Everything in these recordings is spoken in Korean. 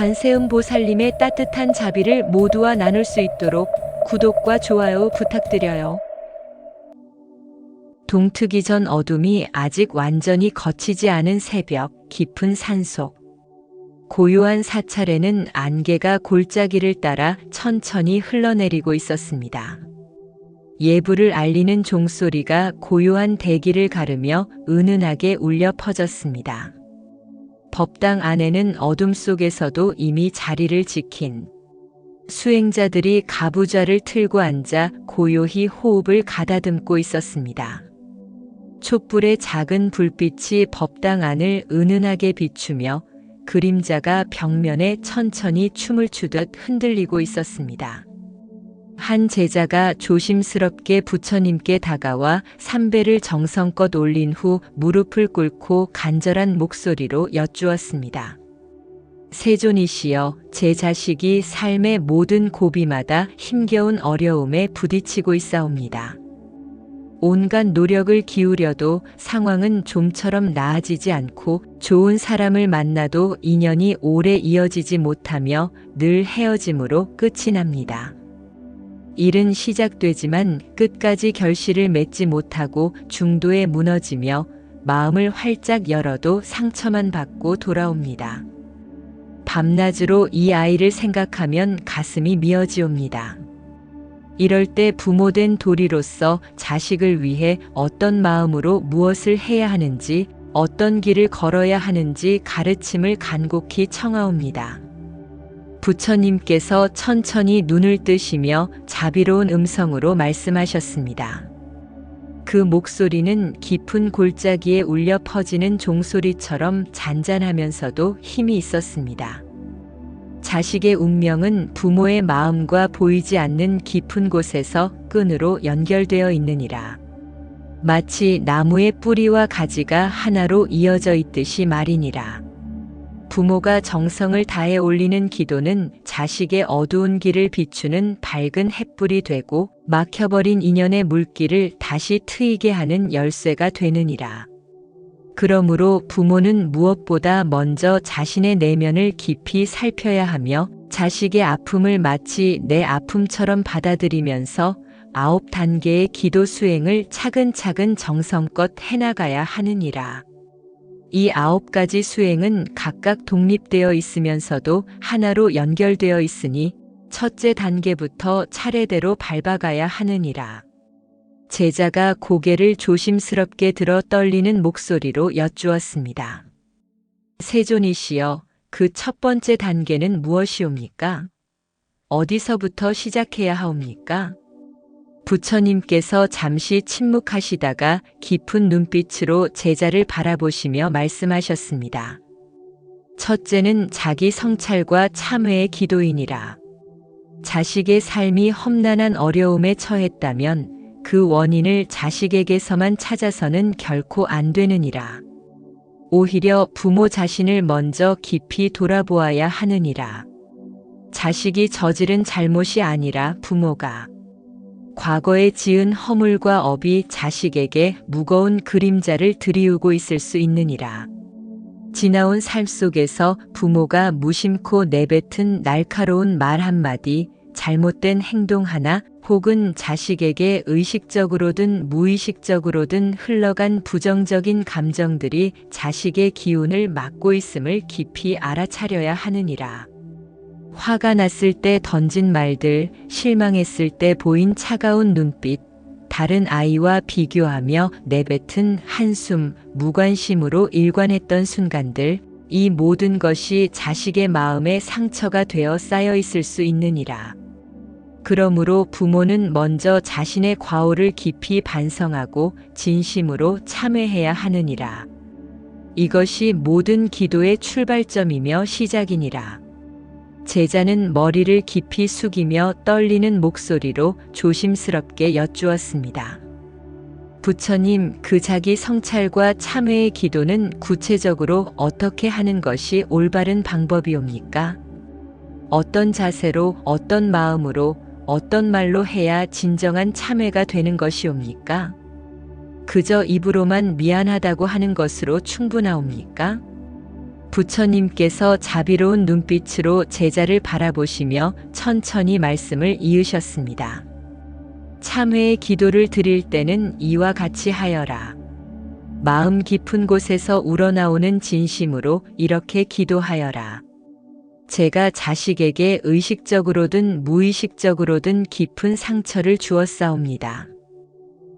관세음보살님의 따뜻한 자비를 모두와 나눌 수 있도록 구독과 좋아요 부탁드려요. 동트기 전 어둠이 아직 완전히 거치지 않은 새벽, 깊은 산속. 고요한 사찰에는 안개가 골짜기를 따라 천천히 흘러내리고 있었습니다. 예불을 알리는 종소리가 고요한 대기를 가르며 은은하게 울려 퍼졌습니다. 법당 안에는 어둠 속에서도 이미 자리를 지킨 수행자들이 가부좌를 틀고 앉아 고요히 호흡을 가다듬고 있었습니다. 촛불의 작은 불빛이 법당 안을 은은하게 비추며 그림자가 벽면에 천천히 춤을 추듯 흔들리고 있었습니다. 한 제자가 조심스럽게 부처님께 다가와 삼배를 정성껏 올린 후 무릎을 꿇고 간절한 목소리로 여쭈었습니다. 세존이시여, 제 자식이 삶의 모든 고비마다 힘겨운 어려움에 부딪히고 있사옵니다. 온갖 노력을 기울여도 상황은 좀처럼 나아지지 않고 좋은 사람을 만나도 인연이 오래 이어지지 못하며 늘 헤어짐으로 끝이 납니다. 일은 시작되지만 끝까지 결실을 맺지 못하고 중도에 무너지며 마음을 활짝 열어도 상처만 받고 돌아옵니다. 밤낮으로 이 아이를 생각하면 가슴이 미어지옵니다. 이럴 때 부모된 도리로서 자식을 위해 어떤 마음으로 무엇을 해야 하는지, 어떤 길을 걸어야 하는지 가르침을 간곡히 청하옵니다. 부처님께서 천천히 눈을 뜨시며 자비로운 음성으로 말씀하셨습니다. 그 목소리는 깊은 골짜기에 울려 퍼지는 종소리처럼 잔잔하면서도 힘이 있었습니다. 자식의 운명은 부모의 마음과 보이지 않는 깊은 곳에서 끈으로 연결되어 있느니라. 마치 나무의 뿌리와 가지가 하나로 이어져 있듯이 말이니라. 부모가 정성을 다해 올리는 기도는 자식의 어두운 길을 비추는 밝은 햇불이 되고 막혀버린 인연의 물길을 다시 트이게 하는 열쇠가 되느니라. 그러므로 부모는 무엇보다 먼저 자신의 내면을 깊이 살펴야 하며 자식의 아픔을 마치 내 아픔처럼 받아들이면서 9단계의 기도 수행을 차근차근 정성껏 해나가야 하느니라. 이 9가지 수행은 각각 독립되어 있으면서도 하나로 연결되어 있으니 첫째 단계부터 차례대로 밟아가야 하느니라. 제자가 고개를 조심스럽게 들어 떨리는 목소리로 여쭈었습니다. 세존이시여, 그 첫 번째 단계는 무엇이옵니까? 어디서부터 시작해야 하옵니까? 부처님께서 잠시 침묵하시다가 깊은 눈빛으로 제자를 바라보시며 말씀하셨습니다. 첫째는 자기 성찰과 참회의 기도이니라. 자식의 삶이 험난한 어려움에 처했다면 그 원인을 자식에게서만 찾아서는 결코 안 되느니라. 오히려 부모 자신을 먼저 깊이 돌아보아야 하느니라. 자식이 저지른 잘못이 아니라 부모가 과거에 지은 허물과 업이 자식에게 무거운 그림자를 들이우고 있을 수 있느니라. 지나온 삶 속에서 부모가 무심코 내뱉은 날카로운 말 한마디, 잘못된 행동 하나, 혹은 자식에게 의식적으로든 무의식적으로든 흘러간 부정적인 감정들이 자식의 기운을 막고 있음을 깊이 알아차려야 하느니라. 화가 났을 때 던진 말들, 실망했을 때 보인 차가운 눈빛, 다른 아이와 비교하며 내뱉은 한숨, 무관심으로 일관했던 순간들, 이 모든 것이 자식의 마음에 상처가 되어 쌓여 있을 수 있느니라. 그러므로 부모는 먼저 자신의 과오를 깊이 반성하고 진심으로 참회해야 하느니라. 이것이 모든 기도의 출발점이며 시작이니라. 제자는 머리를 깊이 숙이며 떨리는 목소리로 조심스럽게 여쭈었습니다. 부처님, 그 자기 성찰과 참회의 기도는 구체적으로 어떻게 하는 것이 올바른 방법이옵니까? 어떤 자세로, 어떤 마음으로, 어떤 말로 해야 진정한 참회가 되는 것이옵니까? 그저 입으로만 미안하다고 하는 것으로 충분하옵니까? 부처님께서 자비로운 눈빛으로 제자를 바라보시며 천천히 말씀을 이으셨습니다. 참회의 기도를 드릴 때는 이와 같이 하여라. 마음 깊은 곳에서 우러나오는 진심으로 이렇게 기도하여라. 제가 자식에게 의식적으로든 무의식적으로든 깊은 상처를 주었사옵니다.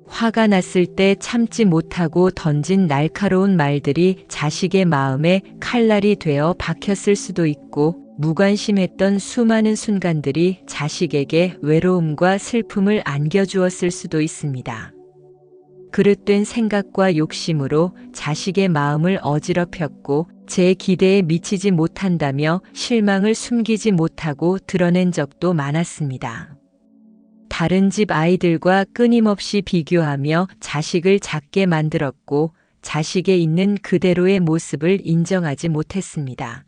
화가 났을 때 참지 못하고 던진 날카로운 말들이 자식의 마음에 칼날이 되어 박혔을 수도 있고, 무관심했던 수많은 순간들이 자식에게 외로움과 슬픔을 안겨주었을 수도 있습니다. 그릇된 생각과 욕심으로 자식의 마음을 어지럽혔고, 제 기대에 미치지 못한다며 실망을 숨기지 못하고 드러낸 적도 많았습니다. 다른 집 아이들과 끊임없이 비교하며 자식을 작게 만들었고, 자식의 있는 그대로의 모습을 인정하지 못했습니다.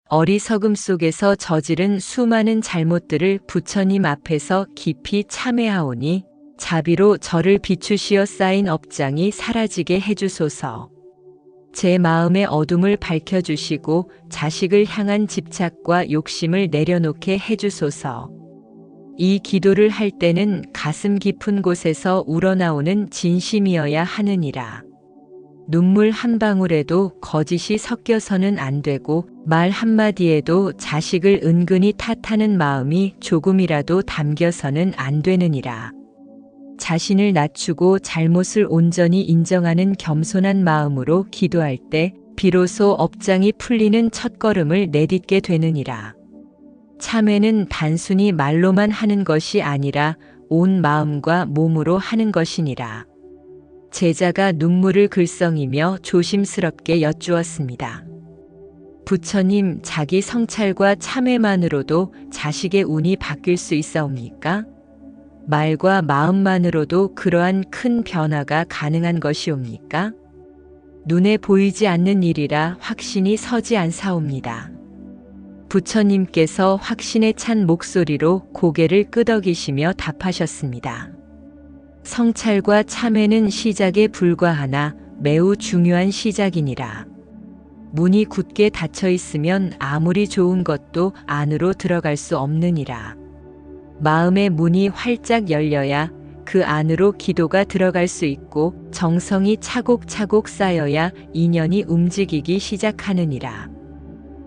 어리석음 속에서 저지른 수많은 잘못들을 부처님 앞에서 깊이 참회하오니 자비로 저를 비추시어 쌓인 업장이 사라지게 해주소서. 제 마음의 어둠을 밝혀주시고 자식을 향한 집착과 욕심을 내려놓게 해주소서. 이 기도를 할 때는 가슴 깊은 곳에서 우러나오는 진심이어야 하느니라. 눈물 한 방울에도 거짓이 섞여서는 안 되고, 말 한마디에도 자식을 은근히 탓하는 마음이 조금이라도 담겨서는 안 되느니라. 자신을 낮추고 잘못을 온전히 인정하는 겸손한 마음으로 기도할 때 비로소 업장이 풀리는 첫걸음을 내딛게 되느니라. 참회는 단순히 말로만 하는 것이 아니라 온 마음과 몸으로 하는 것이니라. 제자가 눈물을 글썽이며 조심스럽게 여쭈었습니다. 부처님, 자기 성찰과 참회만으로도 자식의 운이 바뀔 수 있사옵니까? 말과 마음만으로도 그러한 큰 변화가 가능한 것이옵니까? 눈에 보이지 않는 일이라 확신이 서지 않사옵니다. 부처님께서 확신에 찬 목소리로 고개를 끄덕이시며 답하셨습니다. 성찰과 참회는 시작에 불과하나 매우 중요한 시작이니라. 문이 굳게 닫혀 있으면 아무리 좋은 것도 안으로 들어갈 수 없느니라. 마음의 문이 활짝 열려야 그 안으로 기도가 들어갈 수 있고, 정성이 차곡차곡 쌓여야 인연이 움직이기 시작하느니라.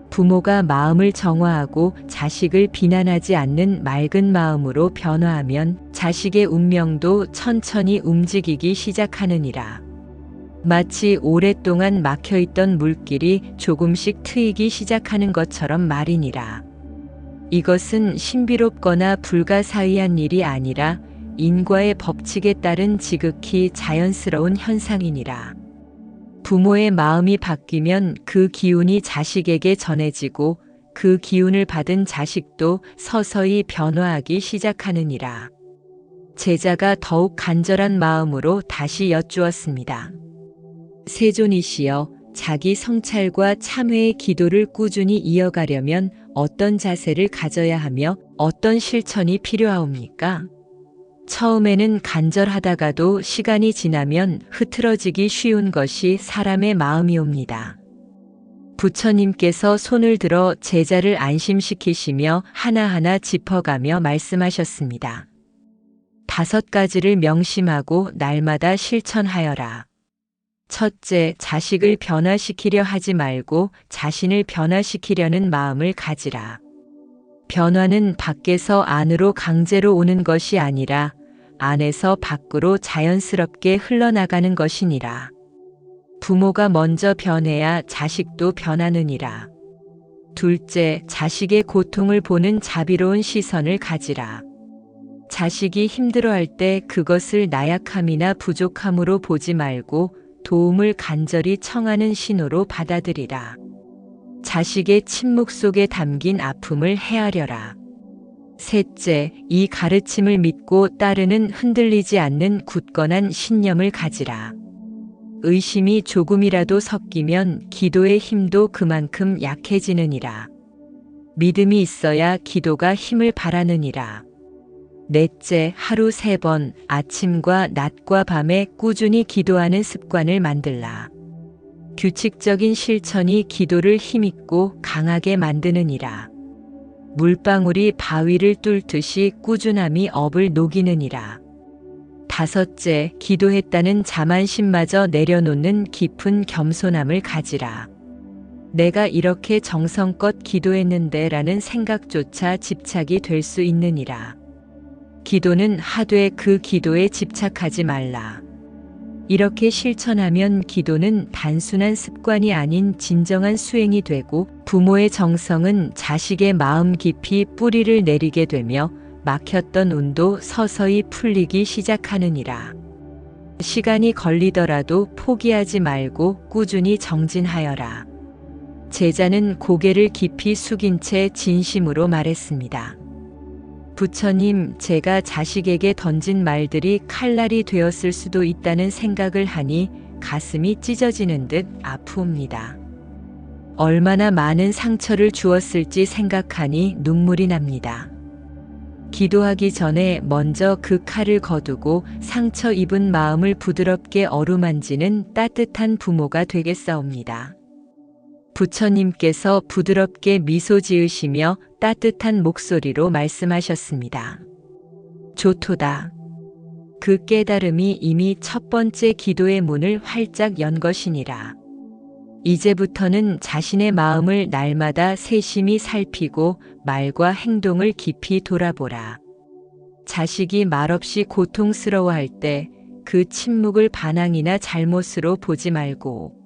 부모가 마음을 정화하고 자식을 비난하지 않는 맑은 마음으로 변화하면 자식의 운명도 천천히 움직이기 시작하느니라. 마치 오랫동안 막혀있던 물길이 조금씩 트이기 시작하는 것처럼 말이니라. 이것은 신비롭거나 불가사의한 일이 아니라 인과의 법칙에 따른 지극히 자연스러운 현상이니라. 부모의 마음이 바뀌면 그 기운이 자식에게 전해지고, 그 기운을 받은 자식도 서서히 변화하기 시작하느니라. 제자가 더욱 간절한 마음으로 다시 여쭈었습니다. 세존이시여, 자기 성찰과 참회의 기도를 꾸준히 이어가려면 어떤 자세를 가져야 하며 어떤 실천이 필요하옵니까? 처음에는 간절하다가도 시간이 지나면 흐트러지기 쉬운 것이 사람의 마음이옵니다. 부처님께서 손을 들어 제자를 안심시키시며 하나하나 짚어가며 말씀하셨습니다. 5가지를 명심하고 날마다 실천하여라. 첫째, 자식을 변화시키려 하지 말고 자신을 변화시키려는 마음을 가지라. 변화는 밖에서 안으로 강제로 오는 것이 아니라 안에서 밖으로 자연스럽게 흘러나가는 것이니라. 부모가 먼저 변해야 자식도 변하느니라. 둘째, 자식의 고통을 보는 자비로운 시선을 가지라. 자식이 힘들어할 때 그것을 나약함이나 부족함으로 보지 말고 도움을 간절히 청하는 신호로 받아들이라. 자식의 침묵 속에 담긴 아픔을 헤아려라. 셋째, 이 가르침을 믿고 따르는 흔들리지 않는 굳건한 신념을 가지라. 의심이 조금이라도 섞이면 기도의 힘도 그만큼 약해지느니라. 믿음이 있어야 기도가 힘을 발하느니라. 넷째, 하루 3번 아침과 낮과 밤에 꾸준히 기도하는 습관을 만들라. 규칙적인 실천이 기도를 힘있고 강하게 만드느니라. 물방울이 바위를 뚫듯이 꾸준함이 업을 녹이느니라. 5째, 기도했다는 자만심마저 내려놓는 깊은 겸손함을 가지라. 내가 이렇게 정성껏 기도했는데 라는 생각조차 집착이 될 수 있느니라. 기도는 하되 그 기도에 집착하지 말라. 이렇게 실천하면 기도는 단순한 습관이 아닌 진정한 수행이 되고 부모의 정성은 자식의 마음 깊이 뿌리를 내리게 되며 막혔던 운도 서서히 풀리기 시작하느니라. 시간이 걸리더라도 포기하지 말고 꾸준히 정진하여라. 제자는 고개를 깊이 숙인 채 진심으로 말했습니다. 부처님, 제가 자식에게 던진 말들이 칼날이 되었을 수도 있다는 생각을 하니 가슴이 찢어지는 듯 아프옵니다. 얼마나 많은 상처를 주었을지 생각하니 눈물이 납니다. 기도하기 전에 먼저 그 칼을 거두고 상처 입은 마음을 부드럽게 어루만지는 따뜻한 부모가 되겠사옵니다. 부처님께서 부드럽게 미소 지으시며 따뜻한 목소리로 말씀하셨습니다. 좋도다. 그 깨달음이 이미 첫 번째 기도의 문을 활짝 연 것이니라. 이제부터는 자신의 마음을 날마다 세심히 살피고 말과 행동을 깊이 돌아보라. 자식이 말없이 고통스러워할 때 그 침묵을 반항이나 잘못으로 보지 말고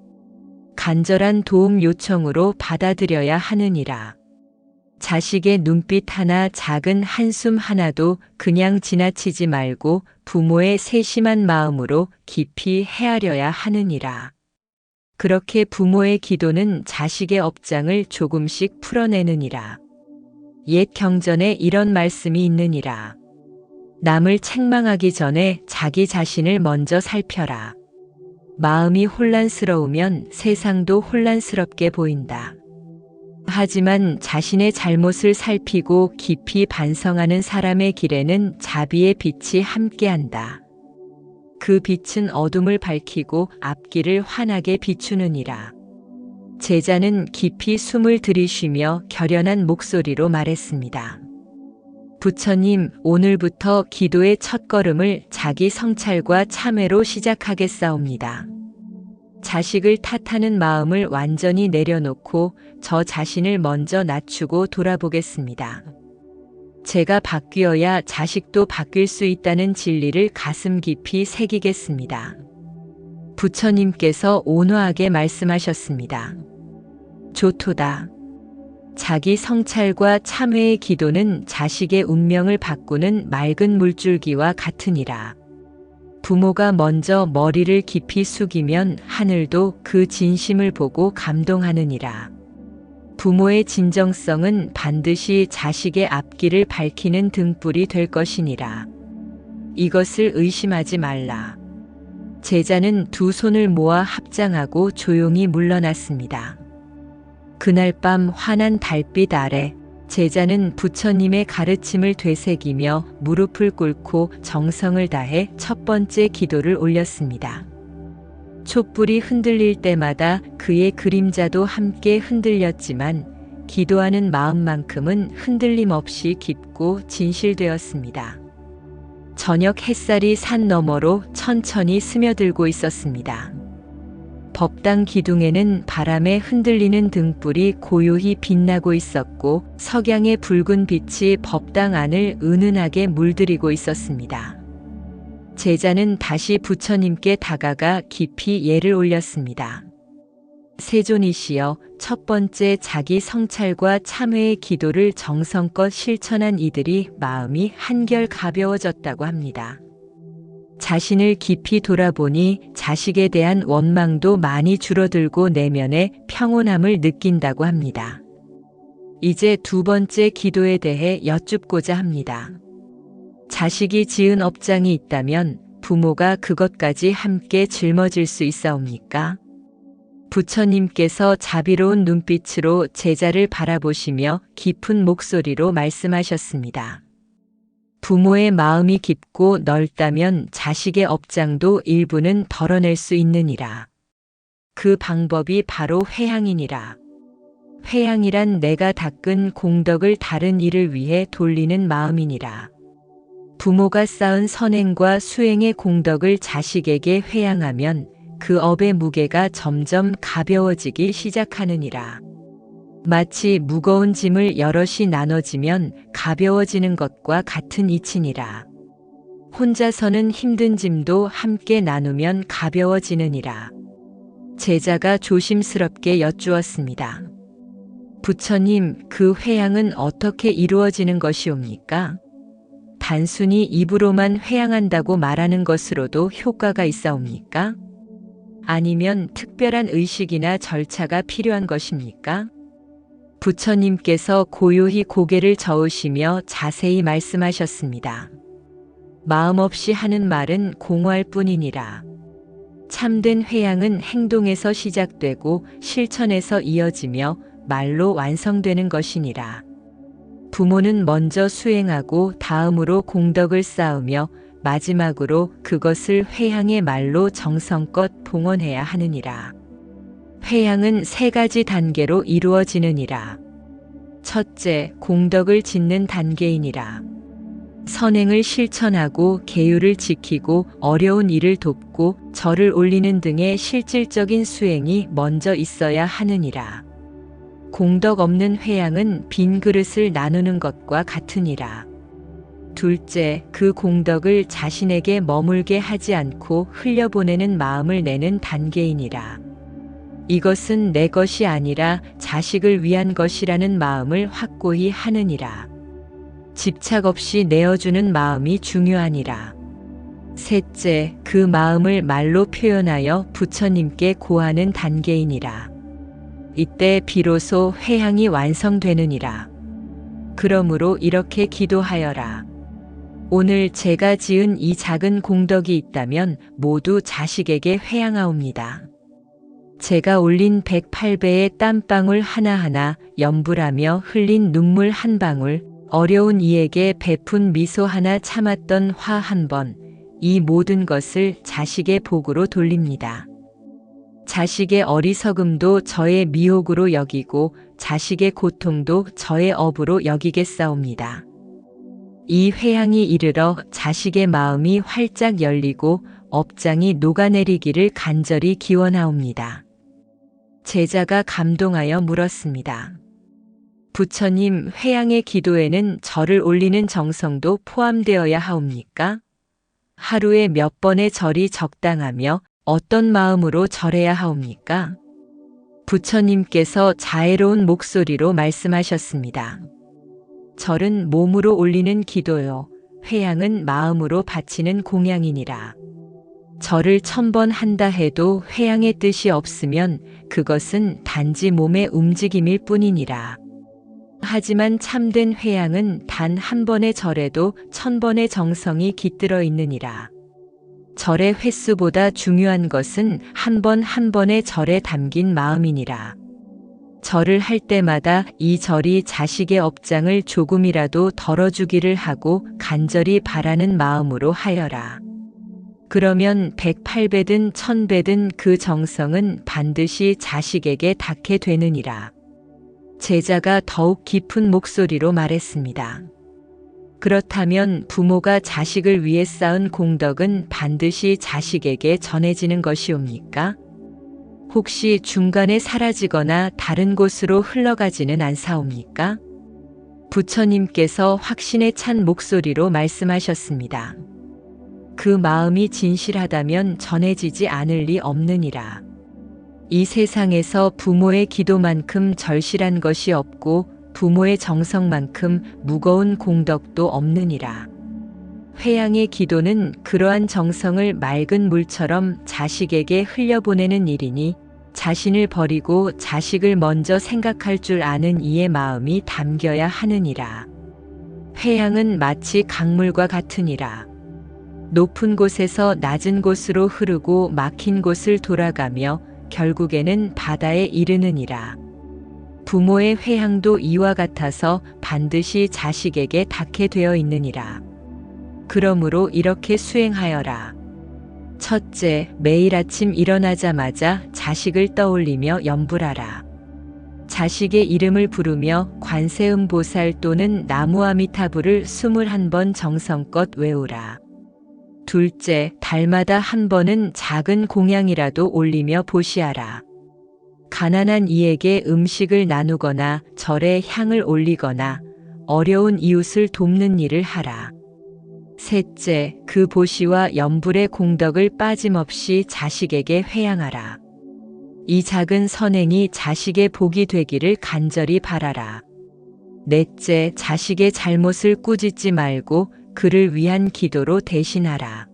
간절한 도움 요청으로 받아들여야 하느니라. 자식의 눈빛 하나, 작은 한숨 하나도 그냥 지나치지 말고 부모의 세심한 마음으로 깊이 헤아려야 하느니라. 그렇게 부모의 기도는 자식의 업장을 조금씩 풀어내느니라. 옛 경전에 이런 말씀이 있느니라. 남을 책망하기 전에 자기 자신을 먼저 살펴라. 마음이 혼란스러우면 세상도 혼란스럽게 보인다. 하지만 자신의 잘못을 살피고 깊이 반성하는 사람의 길에는 자비의 빛이 함께한다. 그 빛은 어둠을 밝히고 앞길을 환하게 비추느니라. 제자는 깊이 숨을 들이쉬며 결연한 목소리로 말했습니다. 부처님, 오늘부터 기도의 첫걸음을 자기 성찰과 참회로 시작하겠사옵니다. 자식을 탓하는 마음을 완전히 내려놓고 저 자신을 먼저 낮추고 돌아보겠습니다. 제가 바뀌어야 자식도 바뀔 수 있다는 진리를 가슴 깊이 새기겠습니다. 부처님께서 온화하게 말씀하셨습니다. 좋도다. 자기 성찰과 참회의 기도는 자식의 운명을 바꾸는 맑은 물줄기와 같으니라. 부모가 먼저 머리를 깊이 숙이면 하늘도 그 진심을 보고 감동하느니라. 부모의 진정성은 반드시 자식의 앞길을 밝히는 등불이 될 것이니라. 이것을 의심하지 말라. 제자는 두 손을 모아 합장하고 조용히 물러났습니다. 그날 밤 환한 달빛 아래 제자는 부처님의 가르침을 되새기며 무릎을 꿇고 정성을 다해 첫 번째 기도를 올렸습니다. 촛불이 흔들릴 때마다 그의 그림자도 함께 흔들렸지만 기도하는 마음만큼은 흔들림 없이 깊고 진실되었습니다. 저녁 햇살이 산 너머로 천천히 스며들고 있었습니다. 법당 기둥에는 바람에 흔들리는 등불이 고요히 빛나고 있었고 석양의 붉은 빛이 법당 안을 은은하게 물들이고 있었습니다. 제자는 다시 부처님께 다가가 깊이 예를 올렸습니다. 세존이시여, 첫 번째 자기 성찰과 참회의 기도를 정성껏 실천한 이들이 마음이 한결 가벼워졌다고 합니다. 자신을 깊이 돌아보니 자식에 대한 원망도 많이 줄어들고 내면의 평온함을 느낀다고 합니다. 이제 두 번째 기도에 대해 여쭙고자 합니다. 자식이 지은 업장이 있다면 부모가 그것까지 함께 짊어질 수 있사옵니까? 부처님께서 자비로운 눈빛으로 제자를 바라보시며 깊은 목소리로 말씀하셨습니다. 부모의 마음이 깊고 넓다면 자식의 업장도 일부는 덜어낼 수 있느니라. 그 방법이 바로 회향이니라. 회향이란 내가 닦은 공덕을 다른 이를 위해 돌리는 마음이니라. 부모가 쌓은 선행과 수행의 공덕을 자식에게 회향하면 그 업의 무게가 점점 가벼워지기 시작하느니라. 마치 무거운 짐을 여럿이 나눠지면 가벼워지는 것과 같은 이치니라. 혼자서는 힘든 짐도 함께 나누면 가벼워지느니라. 제자가 조심스럽게 여쭈었습니다. 부처님, 그 회향은 어떻게 이루어지는 것이옵니까? 단순히 입으로만 회향한다고 말하는 것으로도 효과가 있사옵니까? 아니면 특별한 의식이나 절차가 필요한 것입니까? 부처님께서 고요히 고개를 저으시며 자세히 말씀하셨습니다. 마음 없이 하는 말은 공허할 뿐이니라. 참된 회향은 행동에서 시작되고 실천에서 이어지며 말로 완성되는 것이니라. 부모는 먼저 수행하고 다음으로 공덕을 쌓으며 마지막으로 그것을 회향의 말로 정성껏 봉헌해야 하느니라. 회향은 3가지 단계로 이루어지느니라. 첫째, 공덕을 짓는 단계이니라. 선행을 실천하고 계율을 지키고 어려운 일을 돕고 절을 올리는 등의 실질적인 수행이 먼저 있어야 하느니라. 공덕 없는 회향은 빈 그릇을 나누는 것과 같으니라. 둘째, 그 공덕을 자신에게 머물게 하지 않고 흘려보내는 마음을 내는 단계이니라. 이것은 내 것이 아니라 자식을 위한 것이라는 마음을 확고히 하느니라. 집착 없이 내어주는 마음이 중요하니라. 셋째, 그 마음을 말로 표현하여 부처님께 고하는 단계이니라. 이때 비로소 회향이 완성되느니라. 그러므로 이렇게 기도하여라. 오늘 제가 지은 이 작은 공덕이 있다면 모두 자식에게 회향하옵니다. 제가 올린 108배의 땀방울 하나하나, 염불하며 흘린 눈물 한 방울, 어려운 이에게 베푼 미소 하나, 참았던 화 한 번, 이 모든 것을 자식의 복으로 돌립니다. 자식의 어리석음도 저의 미혹으로 여기고 자식의 고통도 저의 업으로 여기겠사옵니다. 이 회향이 이르러 자식의 마음이 활짝 열리고 업장이 녹아내리기를 간절히 기원하옵니다. 제자가 감동하여 물었습니다. 부처님, 회향의 기도에는 절을 올리는 정성도 포함되어야 하옵니까? 하루에 몇 번의 절이 적당하며 어떤 마음으로 절해야 하옵니까? 부처님께서 자애로운 목소리로 말씀하셨습니다. 절은 몸으로 올리는 기도요, 회향은 마음으로 바치는 공양이니라. 절을 1000번 한다 해도 회향의 뜻이 없으면 그것은 단지 몸의 움직임일 뿐이니라. 하지만 참된 회향은 단 한 번의 절에도 1000번의 정성이 깃들어 있느니라. 절의 횟수보다 중요한 것은 한 번 한 번의 절에 담긴 마음이니라. 절을 할 때마다 이 절이 자식의 업장을 조금이라도 덜어주기를 하고 간절히 바라는 마음으로 하여라. 그러면 108배든 1000배든 그 정성은 반드시 자식에게 닿게 되느니라. 제자가 더욱 깊은 목소리로 말했습니다. 그렇다면 부모가 자식을 위해 쌓은 공덕은 반드시 자식에게 전해지는 것이옵니까? 혹시 중간에 사라지거나 다른 곳으로 흘러가지는 않사옵니까? 부처님께서 확신에 찬 목소리로 말씀하셨습니다. 그 마음이 진실하다면 전해지지 않을 리 없느니라. 이 세상에서 부모의 기도만큼 절실한 것이 없고 부모의 정성만큼 무거운 공덕도 없느니라. 회향의 기도는 그러한 정성을 맑은 물처럼 자식에게 흘려보내는 일이니 자신을 버리고 자식을 먼저 생각할 줄 아는 이의 마음이 담겨야 하느니라. 회향은 마치 강물과 같으니라. 높은 곳에서 낮은 곳으로 흐르고 막힌 곳을 돌아가며 결국에는 바다에 이르느니라. 부모의 회향도 이와 같아서 반드시 자식에게 닿게 되어 있느니라. 그러므로 이렇게 수행하여라. 첫째, 매일 아침 일어나자마자 자식을 떠올리며 염불하라. 자식의 이름을 부르며 관세음보살 또는 나무아미타불을 21번 정성껏 외우라. 둘째, 달마다 한 번은 작은 공양이라도 올리며 보시하라. 가난한 이에게 음식을 나누거나 절에 향을 올리거나 어려운 이웃을 돕는 일을 하라. 셋째, 그 보시와 염불의 공덕을 빠짐없이 자식에게 회양하라. 이 작은 선행이 자식의 복이 되기를 간절히 바라라. 넷째, 자식의 잘못을 꾸짖지 말고 그를 위한 기도로 대신하라.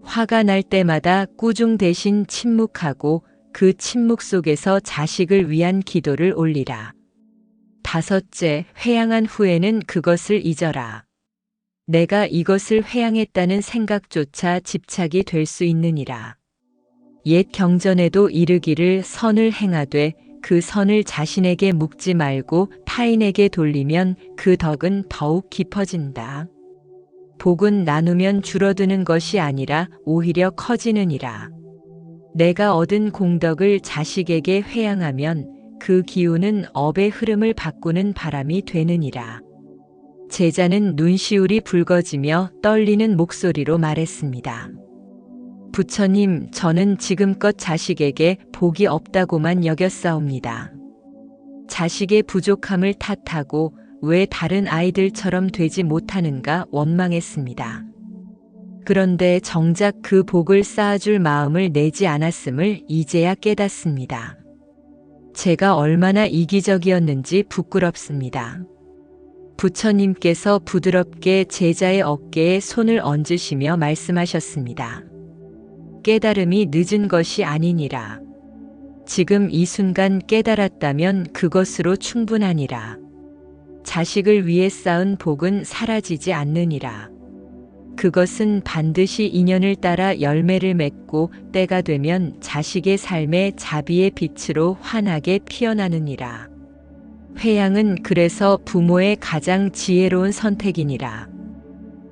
화가 날 때마다 꾸중 대신 침묵하고 그 침묵 속에서 자식을 위한 기도를 올리라. 다섯째, 회양한 후에는 그것을 잊어라. 내가 이것을 회양했다는 생각조차 집착이 될 수 있느니라. 옛 경전에도 이르기를 선을 행하되 그 선을 자신에게 묵지 말고 타인에게 돌리면 그 덕은 더욱 깊어진다. 복은 나누면 줄어드는 것이 아니라 오히려 커지느니라. 내가 얻은 공덕을 자식에게 회양하면 그 기운은 업의 흐름을 바꾸는 바람이 되느니라. 제자는 눈시울이 붉어지며 떨리는 목소리로 말했습니다. 부처님, 저는 지금껏 자식에게 복이 없다고만 여겼사옵니다. 자식의 부족함을 탓하고 왜 다른 아이들처럼 되지 못하는가 원망했습니다. 그런데 정작 그 복을 쌓아줄 마음을 내지 않았음을 이제야 깨닫습니다. 제가 얼마나 이기적이었는지 부끄럽습니다. 부처님께서 부드럽게 제자의 어깨에 손을 얹으시며 말씀하셨습니다. 깨달음이 늦은 것이 아니니라. 지금 이 순간 깨달았다면 그것으로 충분하니라. 자식을 위해 쌓은 복은 사라지지 않느니라. 그것은 반드시 인연을 따라 열매를 맺고 때가 되면 자식의 삶에 자비의 빛으로 환하게 피어나느니라. 회양은 그래서 부모의 가장 지혜로운 선택이니라.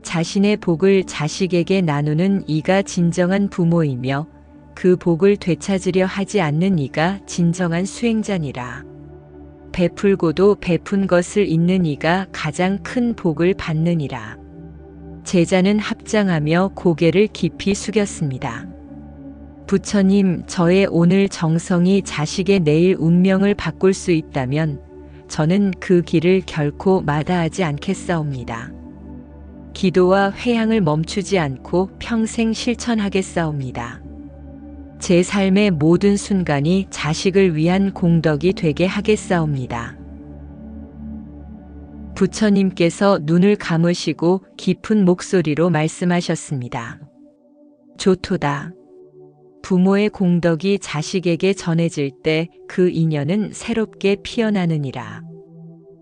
자신의 복을 자식에게 나누는 이가 진정한 부모이며 그 복을 되찾으려 하지 않는 이가 진정한 수행자니라. 베풀고도 베푼 것을 잇는 이가 가장 큰 복을 받느니라. 제자는 합장하며 고개를 깊이 숙였습니다. 부처님, 저의 오늘 정성이 자식의 내일 운명을 바꿀 수 있다면 저는 그 길을 결코 마다하지 않겠사옵니다. 기도와 회양을 멈추지 않고 평생 실천하겠사옵니다. 제 삶의 모든 순간이 자식을 위한 공덕이 되게 하겠사옵니다. 부처님께서 눈을 감으시고 깊은 목소리로 말씀하셨습니다. 좋도다. 부모의 공덕이 자식에게 전해질 때 그 인연은 새롭게 피어나느니라.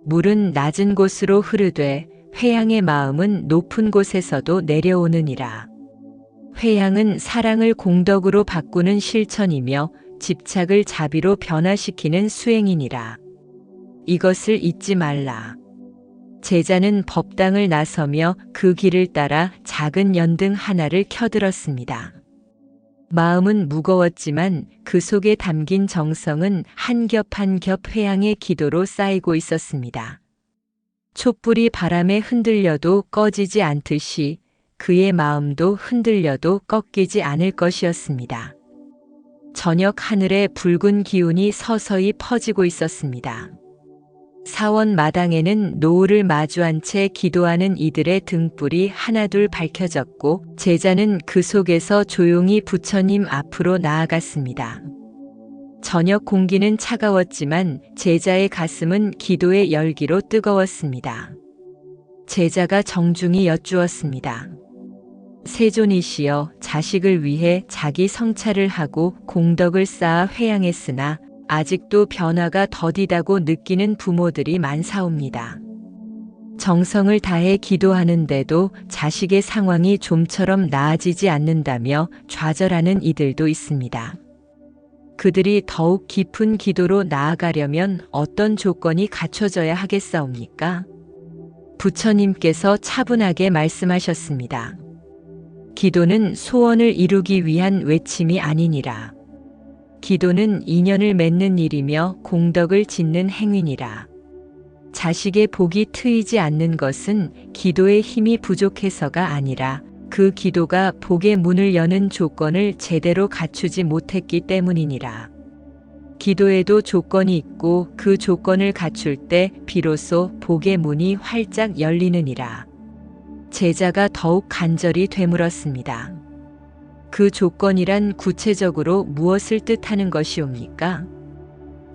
물은 낮은 곳으로 흐르되 회양의 마음은 높은 곳에서도 내려오느니라. 회양은 사랑을 공덕으로 바꾸는 실천이며 집착을 자비로 변화시키는 수행이니라. 이것을 잊지 말라. 제자는 법당을 나서며 그 길을 따라 작은 연등 하나를 켜들었습니다. 마음은 무거웠지만 그 속에 담긴 정성은 한 겹 한 겹 회양의 기도로 쌓이고 있었습니다. 촛불이 바람에 흔들려도 꺼지지 않듯이 그의 마음도 흔들려도 꺾이지 않을 것이었습니다. 저녁 하늘에 붉은 기운이 서서히 퍼지고 있었습니다. 사원 마당에는 노을을 마주한 채 기도하는 이들의 등불이 하나둘 밝혀졌고 제자는 그 속에서 조용히 부처님 앞으로 나아갔습니다. 저녁 공기는 차가웠지만 제자의 가슴은 기도의 열기로 뜨거웠습니다. 제자가 정중히 여쭈었습니다. 세존이시여, 자식을 위해 자기 성찰을 하고 공덕을 쌓아 회양했으나 아직도 변화가 더디다고 느끼는 부모들이 많사옵니다. 정성을 다해 기도하는데도 자식의 상황이 좀처럼 나아지지 않는다며 좌절하는 이들도 있습니다. 그들이 더욱 깊은 기도로 나아가려면 어떤 조건이 갖춰져야 하겠사옵니까? 부처님께서 차분하게 말씀하셨습니다. 기도는 소원을 이루기 위한 외침이 아니니라. 기도는 인연을 맺는 일이며 공덕을 짓는 행위니라. 자식의 복이 트이지 않는 것은 기도의 힘이 부족해서가 아니라 그 기도가 복의 문을 여는 조건을 제대로 갖추지 못했기 때문이니라. 기도에도 조건이 있고 그 조건을 갖출 때 비로소 복의 문이 활짝 열리느니라. 제자가 더욱 간절히 되물었습니다. 그 조건이란 구체적으로 무엇을 뜻하는 것이옵니까?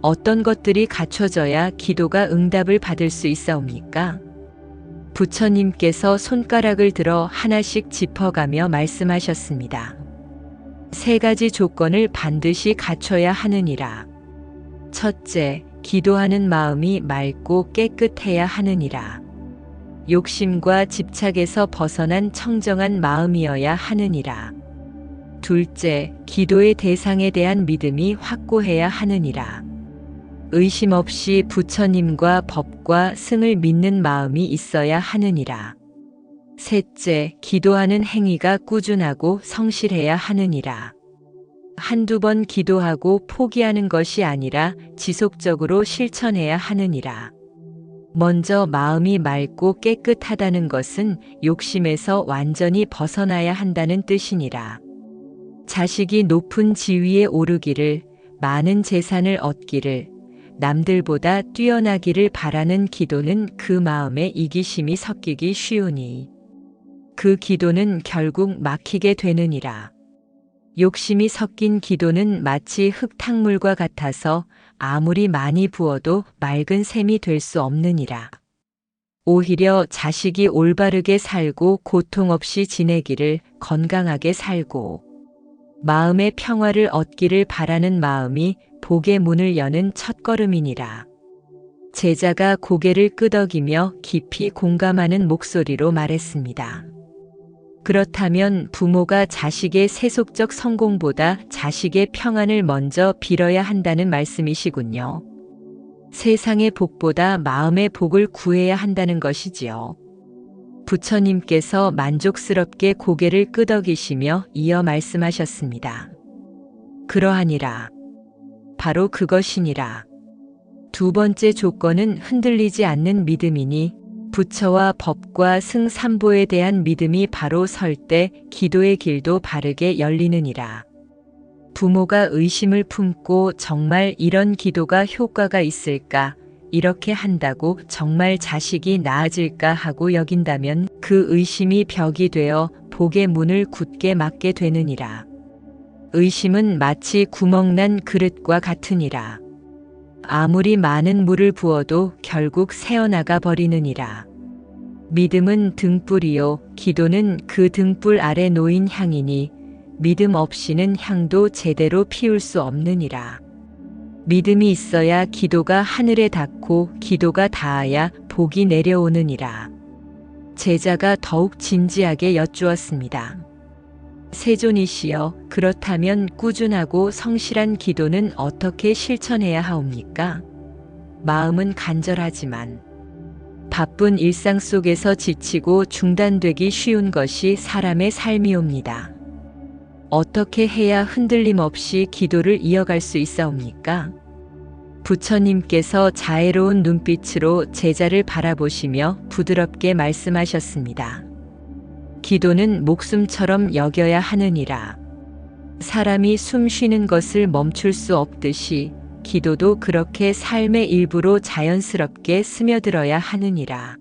어떤 것들이 갖춰져야 기도가 응답을 받을 수 있사옵니까? 부처님께서 손가락을 들어 하나씩 짚어가며 말씀하셨습니다. 3가지 조건을 반드시 갖춰야 하느니라. 첫째, 기도하는 마음이 맑고 깨끗해야 하느니라. 욕심과 집착에서 벗어난 청정한 마음이어야 하느니라. 둘째, 기도의 대상에 대한 믿음이 확고해야 하느니라. 의심 없이 부처님과 법과 승을 믿는 마음이 있어야 하느니라. 셋째, 기도하는 행위가 꾸준하고 성실해야 하느니라. 한두 번 기도하고 포기하는 것이 아니라 지속적으로 실천해야 하느니라. 먼저 마음이 맑고 깨끗하다는 것은 욕심에서 완전히 벗어나야 한다는 뜻이니라. 자식이 높은 지위에 오르기를, 많은 재산을 얻기를, 남들보다 뛰어나기를 바라는 기도는 그 마음에 이기심이 섞이기 쉬우니 그 기도는 결국 막히게 되느니라. 욕심이 섞인 기도는 마치 흙탕물과 같아서 아무리 많이 부어도 맑은 샘이 될 수 없느니라. 오히려 자식이 올바르게 살고 고통 없이 지내기를, 건강하게 살고 마음의 평화를 얻기를 바라는 마음이 복의 문을 여는 첫걸음이니라. 제자가 고개를 끄덕이며 깊이 공감하는 목소리로 말했습니다. 그렇다면 부모가 자식의 세속적 성공보다 자식의 평안을 먼저 빌어야 한다는 말씀이시군요. 세상의 복보다 마음의 복을 구해야 한다는 것이지요. 부처님께서 만족스럽게 고개를 끄덕이시며 이어 말씀하셨습니다. 그러하니라. 바로 그것이니라. 두 번째 조건은 흔들리지 않는 믿음이니 부처와 법과 승삼보에 대한 믿음이 바로 설 때 기도의 길도 바르게 열리느니라. 부모가 의심을 품고 정말 이런 기도가 효과가 있을까, 이렇게 한다고 정말 자식이 나아질까 하고 여긴다면 그 의심이 벽이 되어 복의 문을 굳게 막게 되느니라. 의심은 마치 구멍난 그릇과 같으니라. 아무리 많은 물을 부어도 결국 새어나가 버리느니라. 믿음은 등불이요, 기도는 그 등불 아래 놓인 향이니 믿음 없이는 향도 제대로 피울 수 없느니라. 믿음이 있어야 기도가 하늘에 닿고 기도가 닿아야 복이 내려오느니라. 제자가 더욱 진지하게 여쭈었습니다. 세존이시여, 그렇다면 꾸준하고 성실한 기도는 어떻게 실천해야 하옵니까? 마음은 간절하지만 바쁜 일상 속에서 지치고 중단되기 쉬운 것이 사람의 삶이옵니다. 어떻게 해야 흔들림 없이 기도를 이어갈 수 있사옵니까? 부처님께서 자애로운 눈빛으로 제자를 바라보시며 부드럽게 말씀하셨습니다. 기도는 목숨처럼 여겨야 하느니라. 사람이 숨 쉬는 것을 멈출 수 없듯이 기도도 그렇게 삶의 일부로 자연스럽게 스며들어야 하느니라.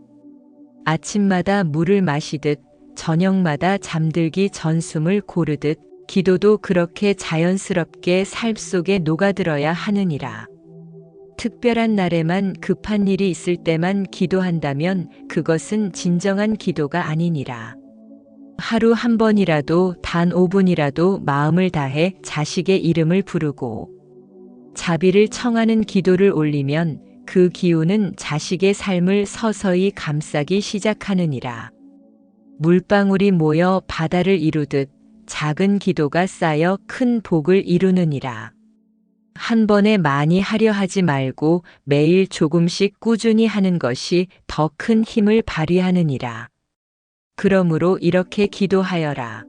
아침마다 물을 마시듯 저녁마다 잠들기 전 숨을 고르듯 기도도 그렇게 자연스럽게 삶 속에 녹아들어야 하느니라. 특별한 날에만 급한 일이 있을 때만 기도한다면 그것은 진정한 기도가 아니니라. 하루 한 번이라도 단 5분이라도 마음을 다해 자식의 이름을 부르고 자비를 청하는 기도를 올리면 그 기운은 자식의 삶을 서서히 감싸기 시작하느니라. 물방울이 모여 바다를 이루듯 작은 기도가 쌓여 큰 복을 이루느니라. 한 번에 많이 하려 하지 말고 매일 조금씩 꾸준히 하는 것이 더 큰 힘을 발휘하느니라. 그러므로 이렇게 기도하여라.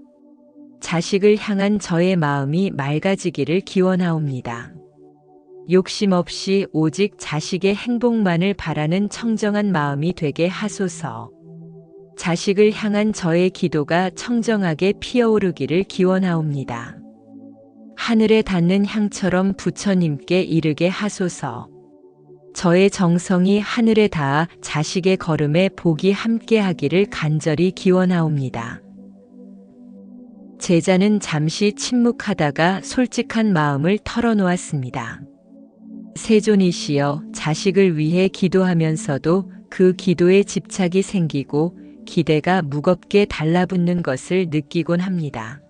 자식을 향한 저의 마음이 맑아지기를 기원하옵니다. 욕심 없이 오직 자식의 행복만을 바라는 청정한 마음이 되게 하소서. 자식을 향한 저의 기도가 청정하게 피어오르기를 기원하옵니다. 하늘에 닿는 향처럼 부처님께 이르게 하소서. 저의 정성이 하늘에 닿아 자식의 걸음에 복이 함께하기를 간절히 기원하옵니다. 제자는 잠시 침묵하다가 솔직한 마음을 털어놓았습니다. 세존이시여, 자식을 위해 기도하면서도 그 기도에 집착이 생기고 기대가 무겁게 달라붙는 것을 느끼곤 합니다.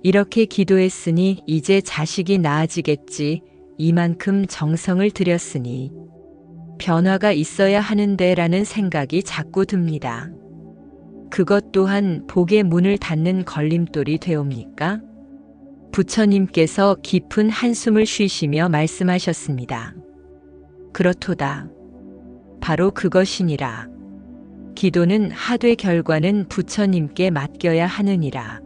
이렇게 기도했으니 이제 자식이 나아지겠지, 이만큼 정성을 들였으니 변화가 있어야 하는데 라는 생각이 자꾸 듭니다. 그것 또한 복의 문을 닫는 걸림돌이 되옵니까? 부처님께서 깊은 한숨을 쉬시며 말씀하셨습니다. 그렇도다. 바로 그것이니라. 기도는 하되 결과는 부처님께 맡겨야 하느니라.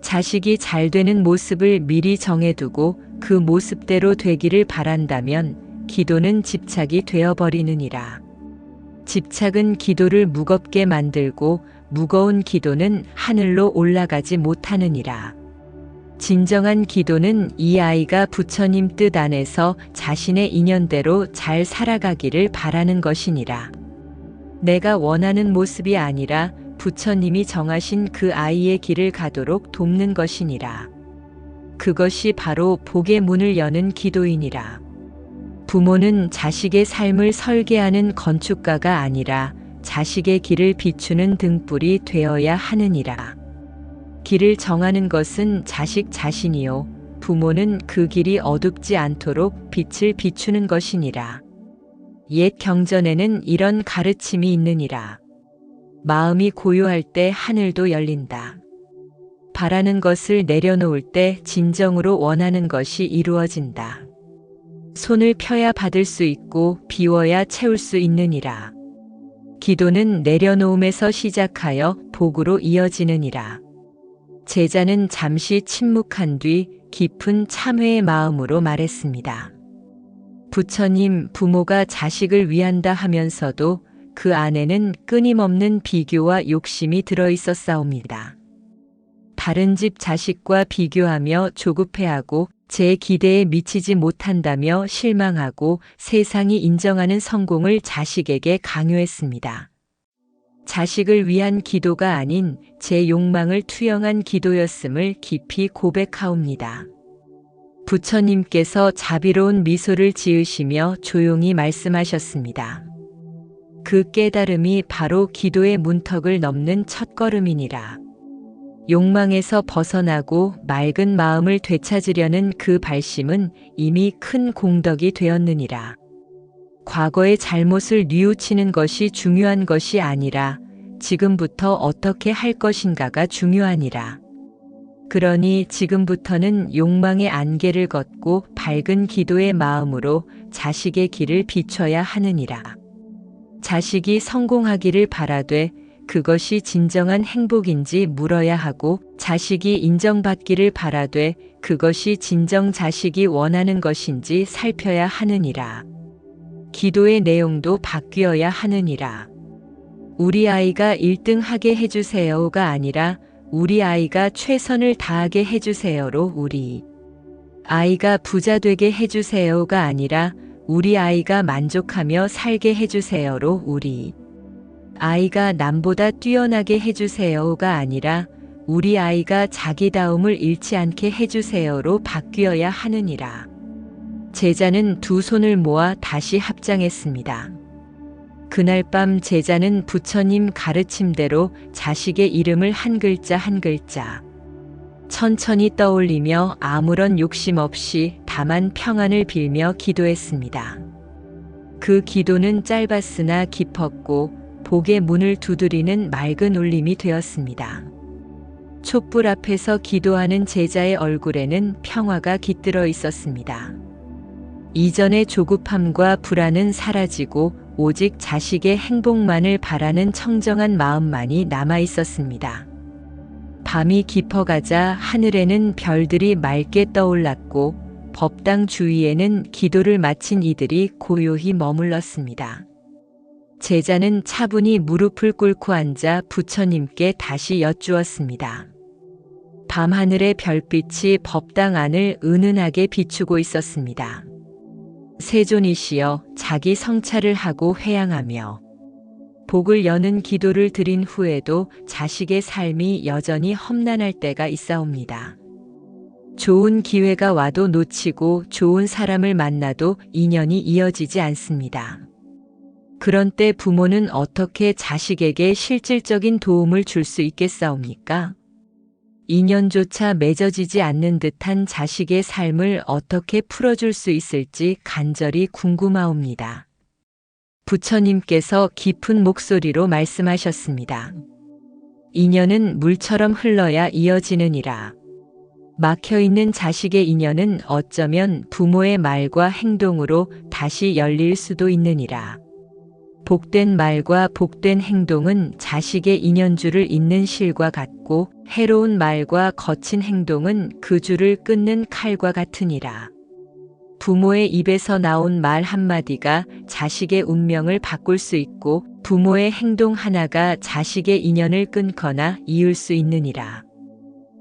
자식이 잘 되는 모습을 미리 정해두고 그 모습대로 되기를 바란다면 기도는 집착이 되어버리느니라. 집착은 기도를 무겁게 만들고 무거운 기도는 하늘로 올라가지 못하느니라. 진정한 기도는 이 아이가 부처님 뜻 안에서 자신의 인연대로 잘 살아가기를 바라는 것이니라. 내가 원하는 모습이 아니라 부처님이 정하신 그 아이의 길을 가도록 돕는 것이니라. 그것이 바로 복의 문을 여는 기도이니라. 부모는 자식의 삶을 설계하는 건축가가 아니라 자식의 길을 비추는 등불이 되어야 하느니라. 길을 정하는 것은 자식 자신이요, 부모는 그 길이 어둡지 않도록 빛을 비추는 것이니라. 옛 경전에는 이런 가르침이 있느니라. 마음이 고요할 때 하늘도 열린다. 바라는 것을 내려놓을 때 진정으로 원하는 것이 이루어진다. 손을 펴야 받을 수 있고 비워야 채울 수 있느니라. 기도는 내려놓음에서 시작하여 복으로 이어지느니라. 제자는 잠시 침묵한 뒤 깊은 참회의 마음으로 말했습니다. 부처님, 부모가 자식을 위한다 하면서도 그 안에는 끊임없는 비교와 욕심이 들어있었사옵니다. 다른 집 자식과 비교하며 조급해하고 제 기대에 미치지 못한다며 실망하고 세상이 인정하는 성공을 자식에게 강요했습니다. 자식을 위한 기도가 아닌 제 욕망을 투영한 기도였음을 깊이 고백하옵니다. 부처님께서 자비로운 미소를 지으시며 조용히 말씀하셨습니다. 그 깨달음이 바로 기도의 문턱을 넘는 첫걸음이니라. 욕망에서 벗어나고 맑은 마음을 되찾으려는 그 발심은 이미 큰 공덕이 되었느니라. 과거의 잘못을 뉘우치는 것이 중요한 것이 아니라 지금부터 어떻게 할 것인가가 중요하니라. 그러니 지금부터는 욕망의 안개를 걷고 밝은 기도의 마음으로 자식의 길을 비춰야 하느니라. 자식이 성공하기를 바라되 그것이 진정한 행복인지 물어야 하고, 자식이 인정받기를 바라되 그것이 진정 자식이 원하는 것인지 살펴야 하느니라. 기도의 내용도 바뀌어야 하느니라. 우리 아이가 1등 하게 해주세요가 아니라 우리 아이가 최선을 다하게 해주세요로, 우리 아이가 부자 되게 해주세요가 아니라 우리 아이가 만족하며 살게 해주세요로, 우리 아이가 남보다 뛰어나게 해주세요가 아니라 우리 아이가 자기다움을 잃지 않게 해주세요로 바뀌어야 하느니라. 제자는 두 손을 모아 다시 합장했습니다. 그날 밤 제자는 부처님 가르침대로 자식의 이름을 한 글자 한 글자 천천히 떠올리며 아무런 욕심 없이 다만 평안을 빌며 기도했습니다. 그 기도는 짧았으나 깊었고 복의 문을 두드리는 맑은 울림이 되었습니다. 촛불 앞에서 기도하는 제자의 얼굴에는 평화가 깃들어 있었습니다. 이전의 조급함과 불안은 사라지고 오직 자식의 행복만을 바라는 청정한 마음만이 남아 있었습니다. 밤이 깊어가자 하늘에는 별들이 맑게 떠올랐고 법당 주위에는 기도를 마친 이들이 고요히 머물렀습니다. 제자는 차분히 무릎을 꿇고 앉아 부처님께 다시 여쭈었습니다. 밤하늘의 별빛이 법당 안을 은은하게 비추고 있었습니다. 세존이시여, 자기 성찰을 하고 회양하며 복을 여는 기도를 드린 후에도 자식의 삶이 여전히 험난할 때가 있사옵니다. 좋은 기회가 와도 놓치고 좋은 사람을 만나도 인연이 이어지지 않습니다. 그런 때 부모는 어떻게 자식에게 실질적인 도움을 줄 수 있겠사옵니까? 인연조차 맺어지지 않는 듯한 자식의 삶을 어떻게 풀어줄 수 있을지 간절히 궁금하옵니다. 부처님께서 깊은 목소리로 말씀하셨습니다. 인연은 물처럼 흘러야 이어지느니라. 막혀있는 자식의 인연은 어쩌면 부모의 말과 행동으로 다시 열릴 수도 있느니라. 복된 말과 복된 행동은 자식의 인연줄을 잇는 실과 같고 해로운 말과 거친 행동은 그 줄을 끊는 칼과 같으니라. 부모의 입에서 나온 말 한마디가 자식의 운명을 바꿀 수 있고 부모의 행동 하나가 자식의 인연을 끊거나 이을 수 있느니라.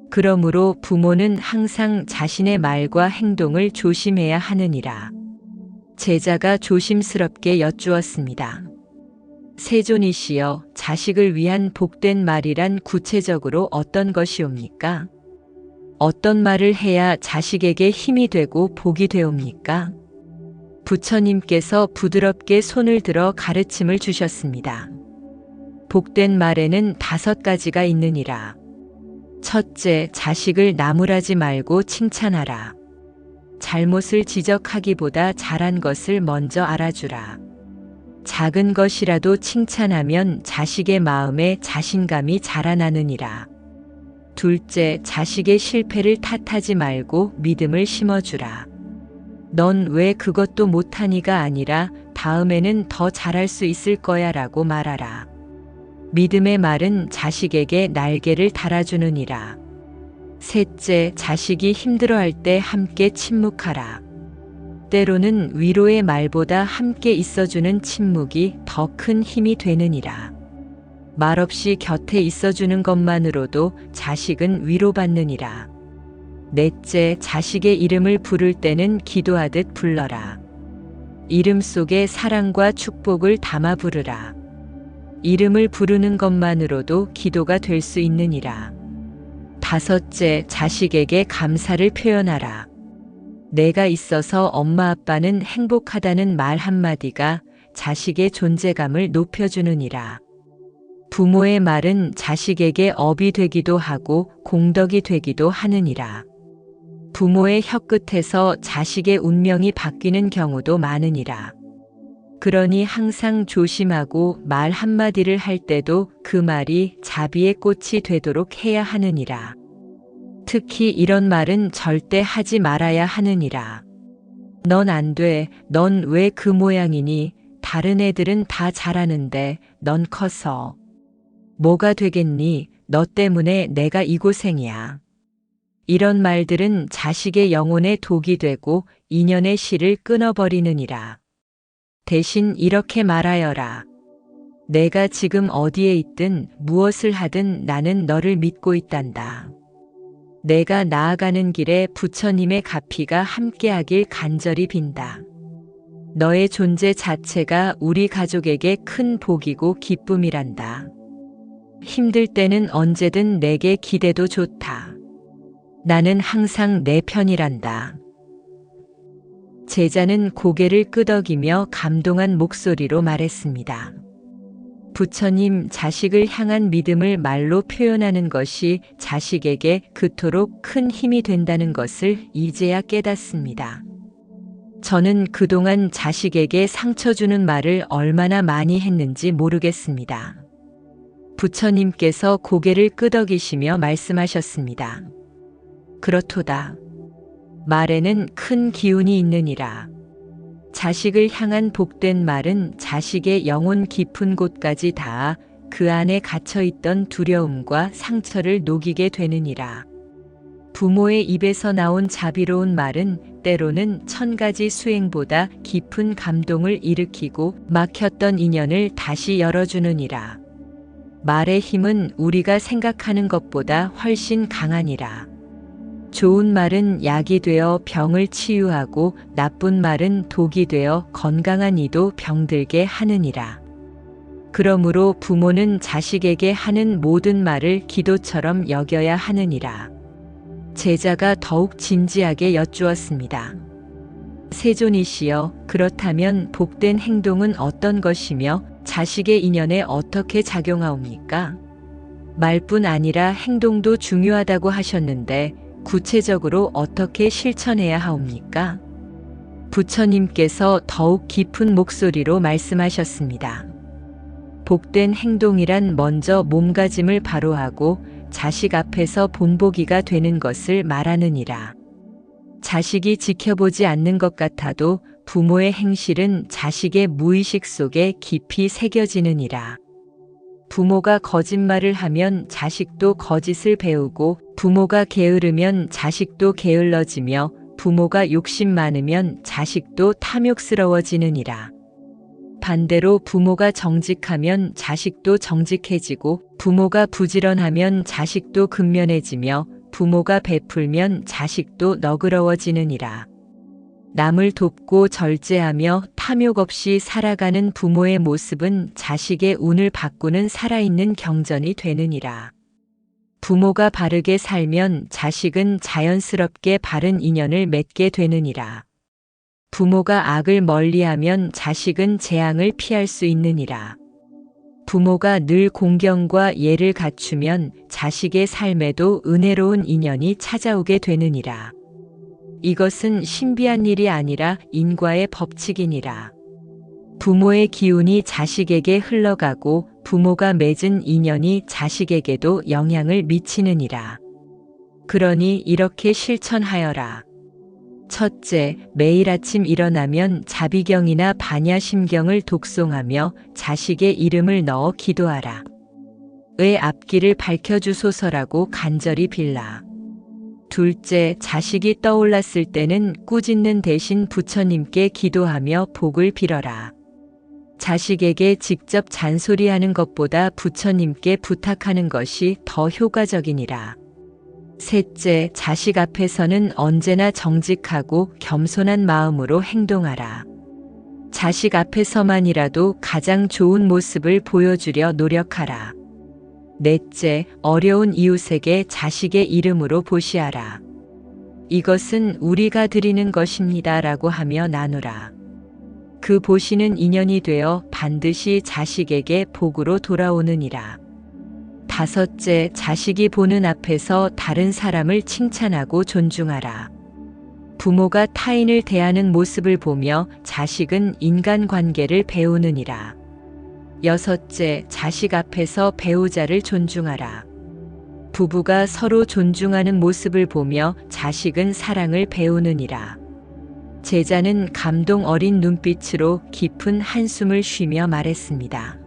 그러므로 부모는 항상 자신의 말과 행동을 조심해야 하느니라. 제자가 조심스럽게 여쭈었습니다. 세존이시여, 자식을 위한 복된 말이란 구체적으로 어떤 것이옵니까? 어떤 말을 해야 자식에게 힘이 되고 복이 되옵니까? 부처님께서 부드럽게 손을 들어 가르침을 주셨습니다. 복된 말에는 5가지가 있느니라. 첫째, 자식을 나무라지 말고 칭찬하라. 잘못을 지적하기보다 잘한 것을 먼저 알아주라. 작은 것이라도 칭찬하면 자식의 마음에 자신감이 자라나느니라. 둘째, 자식의 실패를 탓하지 말고 믿음을 심어주라. 넌 왜 그것도 못하니가 아니라 다음에는 더 잘할 수 있을 거야 라고 말하라. 믿음의 말은 자식에게 날개를 달아주느니라. 셋째, 자식이 힘들어할 때 함께 침묵하라. 때로는 위로의 말보다 함께 있어주는 침묵이 더 큰 힘이 되느니라. 말없이 곁에 있어주는 것만으로도 자식은 위로받느니라. 넷째, 자식의 이름을 부를 때는 기도하듯 불러라. 이름 속에 사랑과 축복을 담아 부르라. 이름을 부르는 것만으로도 기도가 될 수 있느니라. 다섯째, 자식에게 감사를 표현하라. 내가 있어서 엄마 아빠는 행복하다는 말 한마디가 자식의 존재감을 높여주느니라. 부모의 말은 자식에게 업이 되기도 하고 공덕이 되기도 하느니라. 부모의 혀끝에서 자식의 운명이 바뀌는 경우도 많으니라. 그러니 항상 조심하고 말 한마디를 할 때도 그 말이 자비의 꽃이 되도록 해야 하느니라. 특히 이런 말은 절대 하지 말아야 하느니라. 넌 안 돼. 넌 왜 그 모양이니? 다른 애들은 다 잘하는데 넌 커서 뭐가 되겠니? 너 때문에 내가 이 고생이야. 이런 말들은 자식의 영혼에 독이 되고 인연의 실을 끊어버리느니라. 대신 이렇게 말하여라. 내가 지금 어디에 있든 무엇을 하든 나는 너를 믿고 있단다. 내가 나아가는 길에 부처님의 가피가 함께하길 간절히 빈다. 너의 존재 자체가 우리 가족에게 큰 복이고 기쁨이란다. 힘들 때는 언제든 내게 기대도 좋다. 나는 항상 내 편이란다. 제자는 고개를 끄덕이며 감동한 목소리로 말했습니다. 부처님, 자식을 향한 믿음을 말로 표현하는 것이 자식에게 그토록 큰 힘이 된다는 것을 이제야 깨닫습니다. 저는 그동안 자식에게 상처 주는 말을 얼마나 많이 했는지 모르겠습니다. 부처님께서 고개를 끄덕이시며 말씀하셨습니다. 그렇도다. 말에는 큰 기운이 있느니라. 자식을 향한 복된 말은 자식의 영혼 깊은 곳까지 닿아 그 안에 갇혀있던 두려움과 상처를 녹이게 되느니라. 부모의 입에서 나온 자비로운 말은 때로는 1000가지 수행보다 깊은 감동을 일으키고 막혔던 인연을 다시 열어주느니라. 말의 힘은 우리가 생각하는 것보다 훨씬 강하니라. 좋은 말은 약이 되어 병을 치유하고 나쁜 말은 독이 되어 건강한 이도 병들게 하느니라. 그러므로 부모는 자식에게 하는 모든 말을 기도처럼 여겨야 하느니라. 제자가 더욱 진지하게 여쭈었습니다. 세존이시여, 그렇다면 복된 행동은 어떤 것이며 자식의 인연에 어떻게 작용하옵니까? 말뿐 아니라 행동도 중요하다고 하셨는데 구체적으로 어떻게 실천해야 하옵니까? 부처님께서 더욱 깊은 목소리로 말씀하셨습니다. 복된 행동이란 먼저 몸가짐을 바로 하고 자식 앞에서 본보기가 되는 것을 말하느니라. 자식이 지켜보지 않는 것 같아도 부모의 행실은 자식의 무의식 속에 깊이 새겨지느니라. 부모가 거짓말을 하면 자식도 거짓을 배우고, 부모가 게으르면 자식도 게을러지며, 부모가 욕심 많으면 자식도 탐욕스러워지느니라. 반대로 부모가 정직하면 자식도 정직해지고, 부모가 부지런하면 자식도 근면해지며, 부모가 베풀면 자식도 너그러워지느니라. 남을 돕고 절제하며 탐욕 없이 살아가는 부모의 모습은 자식의 운을 바꾸는 살아있는 경전이 되느니라. 부모가 바르게 살면 자식은 자연스럽게 바른 인연을 맺게 되느니라. 부모가 악을 멀리하면 자식은 재앙을 피할 수 있느니라. 부모가 늘 공경과 예를 갖추면 자식의 삶에도 은혜로운 인연이 찾아오게 되느니라. 이것은 신비한 일이 아니라 인과의 법칙이니라. 부모의 기운이 자식에게 흘러가고 부모가 맺은 인연이 자식에게도 영향을 미치느니라. 그러니 이렇게 실천하여라. 첫째, 매일 아침 일어나면 자비경이나 반야심경을 독송하며 자식의 이름을 넣어 기도하라. 의 앞길을 밝혀주소서라고 간절히 빌라. 둘째, 자식이 떠올랐을 때는 꾸짖는 대신 부처님께 기도하며 복을 빌어라. 자식에게 직접 잔소리하는 것보다 부처님께 부탁하는 것이 더 효과적이니라. 셋째, 자식 앞에서는 언제나 정직하고 겸손한 마음으로 행동하라. 자식 앞에서만이라도 가장 좋은 모습을 보여주려 노력하라. 넷째, 어려운 이웃에게 자식의 이름으로 보시하라. 이것은 우리가 드리는 것입니다 라고 하며 나누라. 그 보시는 인연이 되어 반드시 자식에게 복으로 돌아오느니라. 다섯째, 자식이 보는 앞에서 다른 사람을 칭찬하고 존중하라. 부모가 타인을 대하는 모습을 보며 자식은 인간관계를 배우느니라. 여섯째, 자식 앞에서 배우자를 존중하라. 부부가 서로 존중하는 모습을 보며 자식은 사랑을 배우느니라. 제자는 감동 어린 눈빛으로 깊은 한숨을 쉬며 말했습니다.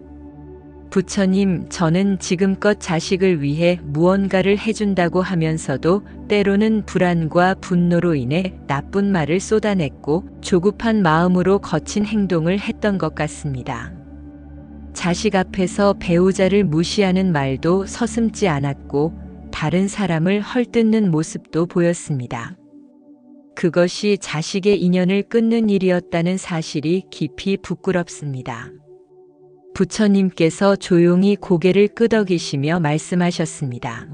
부처님, 저는 지금껏 자식을 위해 무언가를 해준다고 하면서도 때로는 불안과 분노로 인해 나쁜 말을 쏟아냈고 조급한 마음으로 거친 행동을 했던 것 같습니다. 자식 앞에서 배우자를 무시하는 말도 서슴지 않았고 다른 사람을 헐뜯는 모습도 보였습니다. 그것이 자식의 인연을 끊는 일이었다는 사실이 깊이 부끄럽습니다. 부처님께서 조용히 고개를 끄덕이시며 말씀하셨습니다.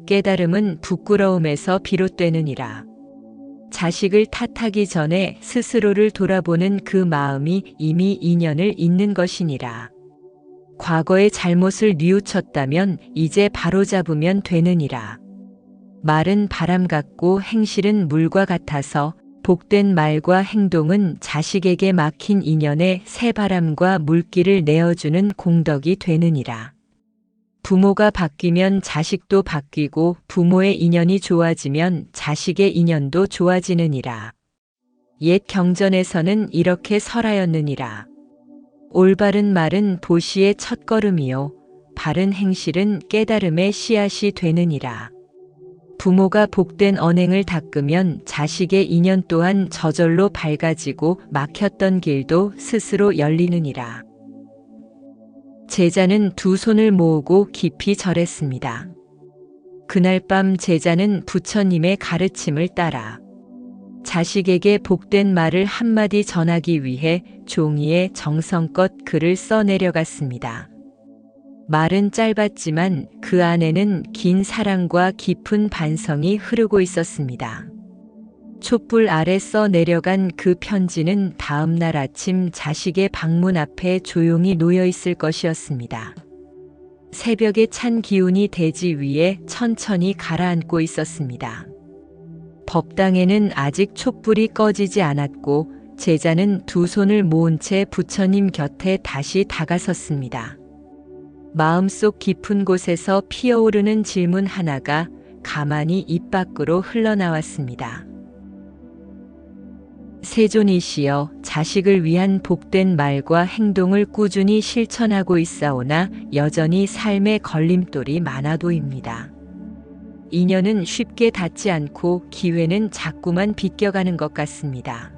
깨달음은 부끄러움에서 비롯되느니라. 자식을 탓하기 전에 스스로를 돌아보는 그 마음이 이미 인연을 잇는 것이니라. 과거의 잘못을 뉘우쳤다면 이제 바로잡으면 되느니라. 말은 바람 같고 행실은 물과 같아서 복된 말과 행동은 자식에게 막힌 인연에 새바람과 물길을 내어주는 공덕이 되느니라. 부모가 바뀌면 자식도 바뀌고 부모의 인연이 좋아지면 자식의 인연도 좋아지느니라. 옛 경전에서는 이렇게 설하였느니라. 올바른 말은 보시의 첫걸음이요 바른 행실은 깨달음의 씨앗이 되느니라. 부모가 복된 언행을 닦으면 자식의 인연 또한 저절로 밝아지고 막혔던 길도 스스로 열리느니라. 제자는 두 손을 모으고 깊이 절했습니다. 그날 밤 제자는 부처님의 가르침을 따라 자식에게 복된 말을 한마디 전하기 위해 종이에 정성껏 글을 써 내려갔습니다. 말은 짧았지만 그 안에는 긴 사랑과 깊은 반성이 흐르고 있었습니다. 촛불 아래 써 내려간 그 편지는 다음 날 아침 자식의 방문 앞에 조용히 놓여 있을 것이었습니다. 새벽의 찬 기운이 대지 위에 천천히 가라앉고 있었습니다. 법당에는 아직 촛불이 꺼지지 않았고 제자는 두 손을 모은 채 부처님 곁에 다시 다가섰습니다. 마음속 깊은 곳에서 피어오르는 질문 하나가 가만히 입 밖으로 흘러나왔습니다. 세존이시여, 자식을 위한 복된 말과 행동을 꾸준히 실천하고 있사오나 여전히 삶의 걸림돌이 많아도입니다. 인연은 쉽게 닿지 않고 기회는 자꾸만 비껴가는 것 같습니다.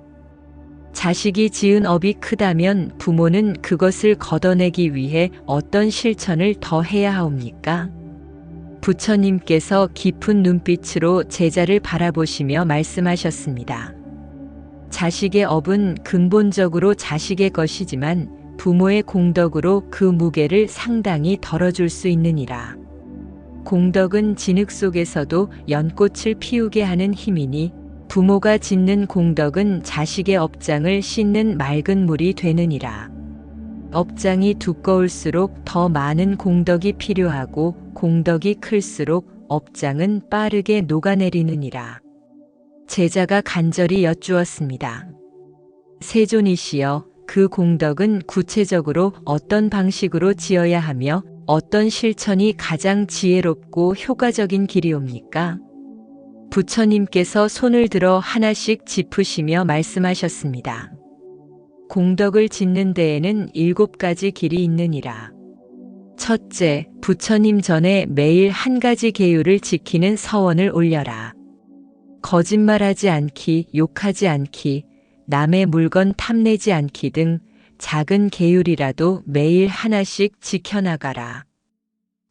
자식이 지은 업이 크다면 부모는 그것을 걷어내기 위해 어떤 실천을 더 해야 하옵니까? 부처님께서 깊은 눈빛으로 제자를 바라보시며 말씀하셨습니다. 자식의 업은 근본적으로 자식의 것이지만 부모의 공덕으로 그 무게를 상당히 덜어줄 수 있느니라. 공덕은 진흙 속에서도 연꽃을 피우게 하는 힘이니 부모가 짓는 공덕은 자식의 업장을 씻는 맑은 물이 되느니라. 업장이 두꺼울수록 더 많은 공덕이 필요하고 공덕이 클수록 업장은 빠르게 녹아내리느니라. 제자가 간절히 여쭈었습니다. 세존이시여, 그 공덕은 구체적으로 어떤 방식으로 지어야 하며 어떤 실천이 가장 지혜롭고 효과적인 길이옵니까? 부처님께서 손을 들어 하나씩 짚으시며 말씀하셨습니다. 공덕을 짓는 데에는 7가지 길이 있느니라. 첫째, 부처님 전에 매일 한 가지 계율을 지키는 서원을 올려라. 거짓말하지 않기, 욕하지 않기, 남의 물건 탐내지 않기 등 작은 계율이라도 매일 하나씩 지켜나가라.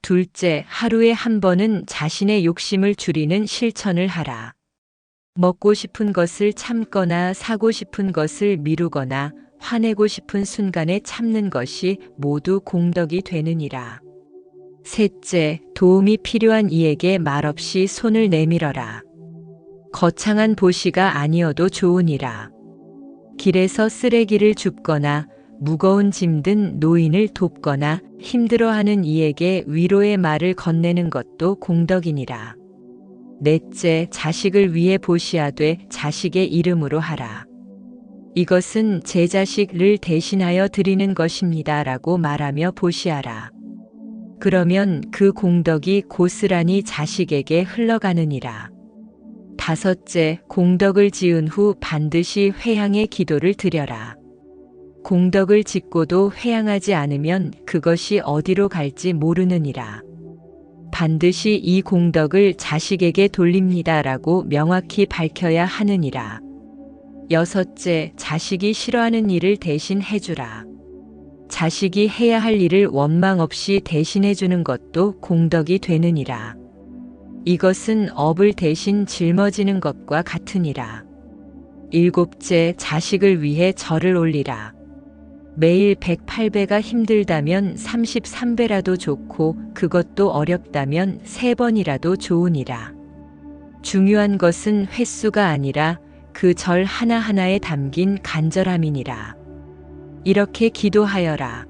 둘째, 하루에 한 번은 자신의 욕심을 줄이는 실천을 하라. 먹고 싶은 것을 참거나 사고 싶은 것을 미루거나 화내고 싶은 순간에 참는 것이 모두 공덕이 되느니라. 셋째, 도움이 필요한 이에게 말없이 손을 내밀어라. 거창한 보시가 아니어도 좋으니라. 길에서 쓰레기를 줍거나 무거운 짐 든 노인을 돕거나 힘들어하는 이에게 위로의 말을 건네는 것도 공덕이니라. 넷째, 자식을 위해 보시하되 자식의 이름으로 하라. 이것은 제 자식을 대신하여 드리는 것입니다 라고 말하며 보시하라. 그러면 그 공덕이 고스란히 자식에게 흘러가느니라. 다섯째, 공덕을 지은 후 반드시 회향의 기도를 드려라. 공덕을 짓고도 회향하지 않으면 그것이 어디로 갈지 모르느니라. 반드시 이 공덕을 자식에게 돌립니다라고 명확히 밝혀야 하느니라. 여섯째, 자식이 싫어하는 일을 대신 해주라. 자식이 해야 할 일을 원망 없이 대신해주는 것도 공덕이 되느니라. 이것은 업을 대신 짊어지는 것과 같으니라. 일곱째, 자식을 위해 절을 올리라. 매일 108배가 힘들다면 33배라도 좋고 그것도 어렵다면 3번이라도 좋으니라. 중요한 것은 횟수가 아니라 그 절 하나하나에 담긴 간절함이니라. 이렇게 기도하여라.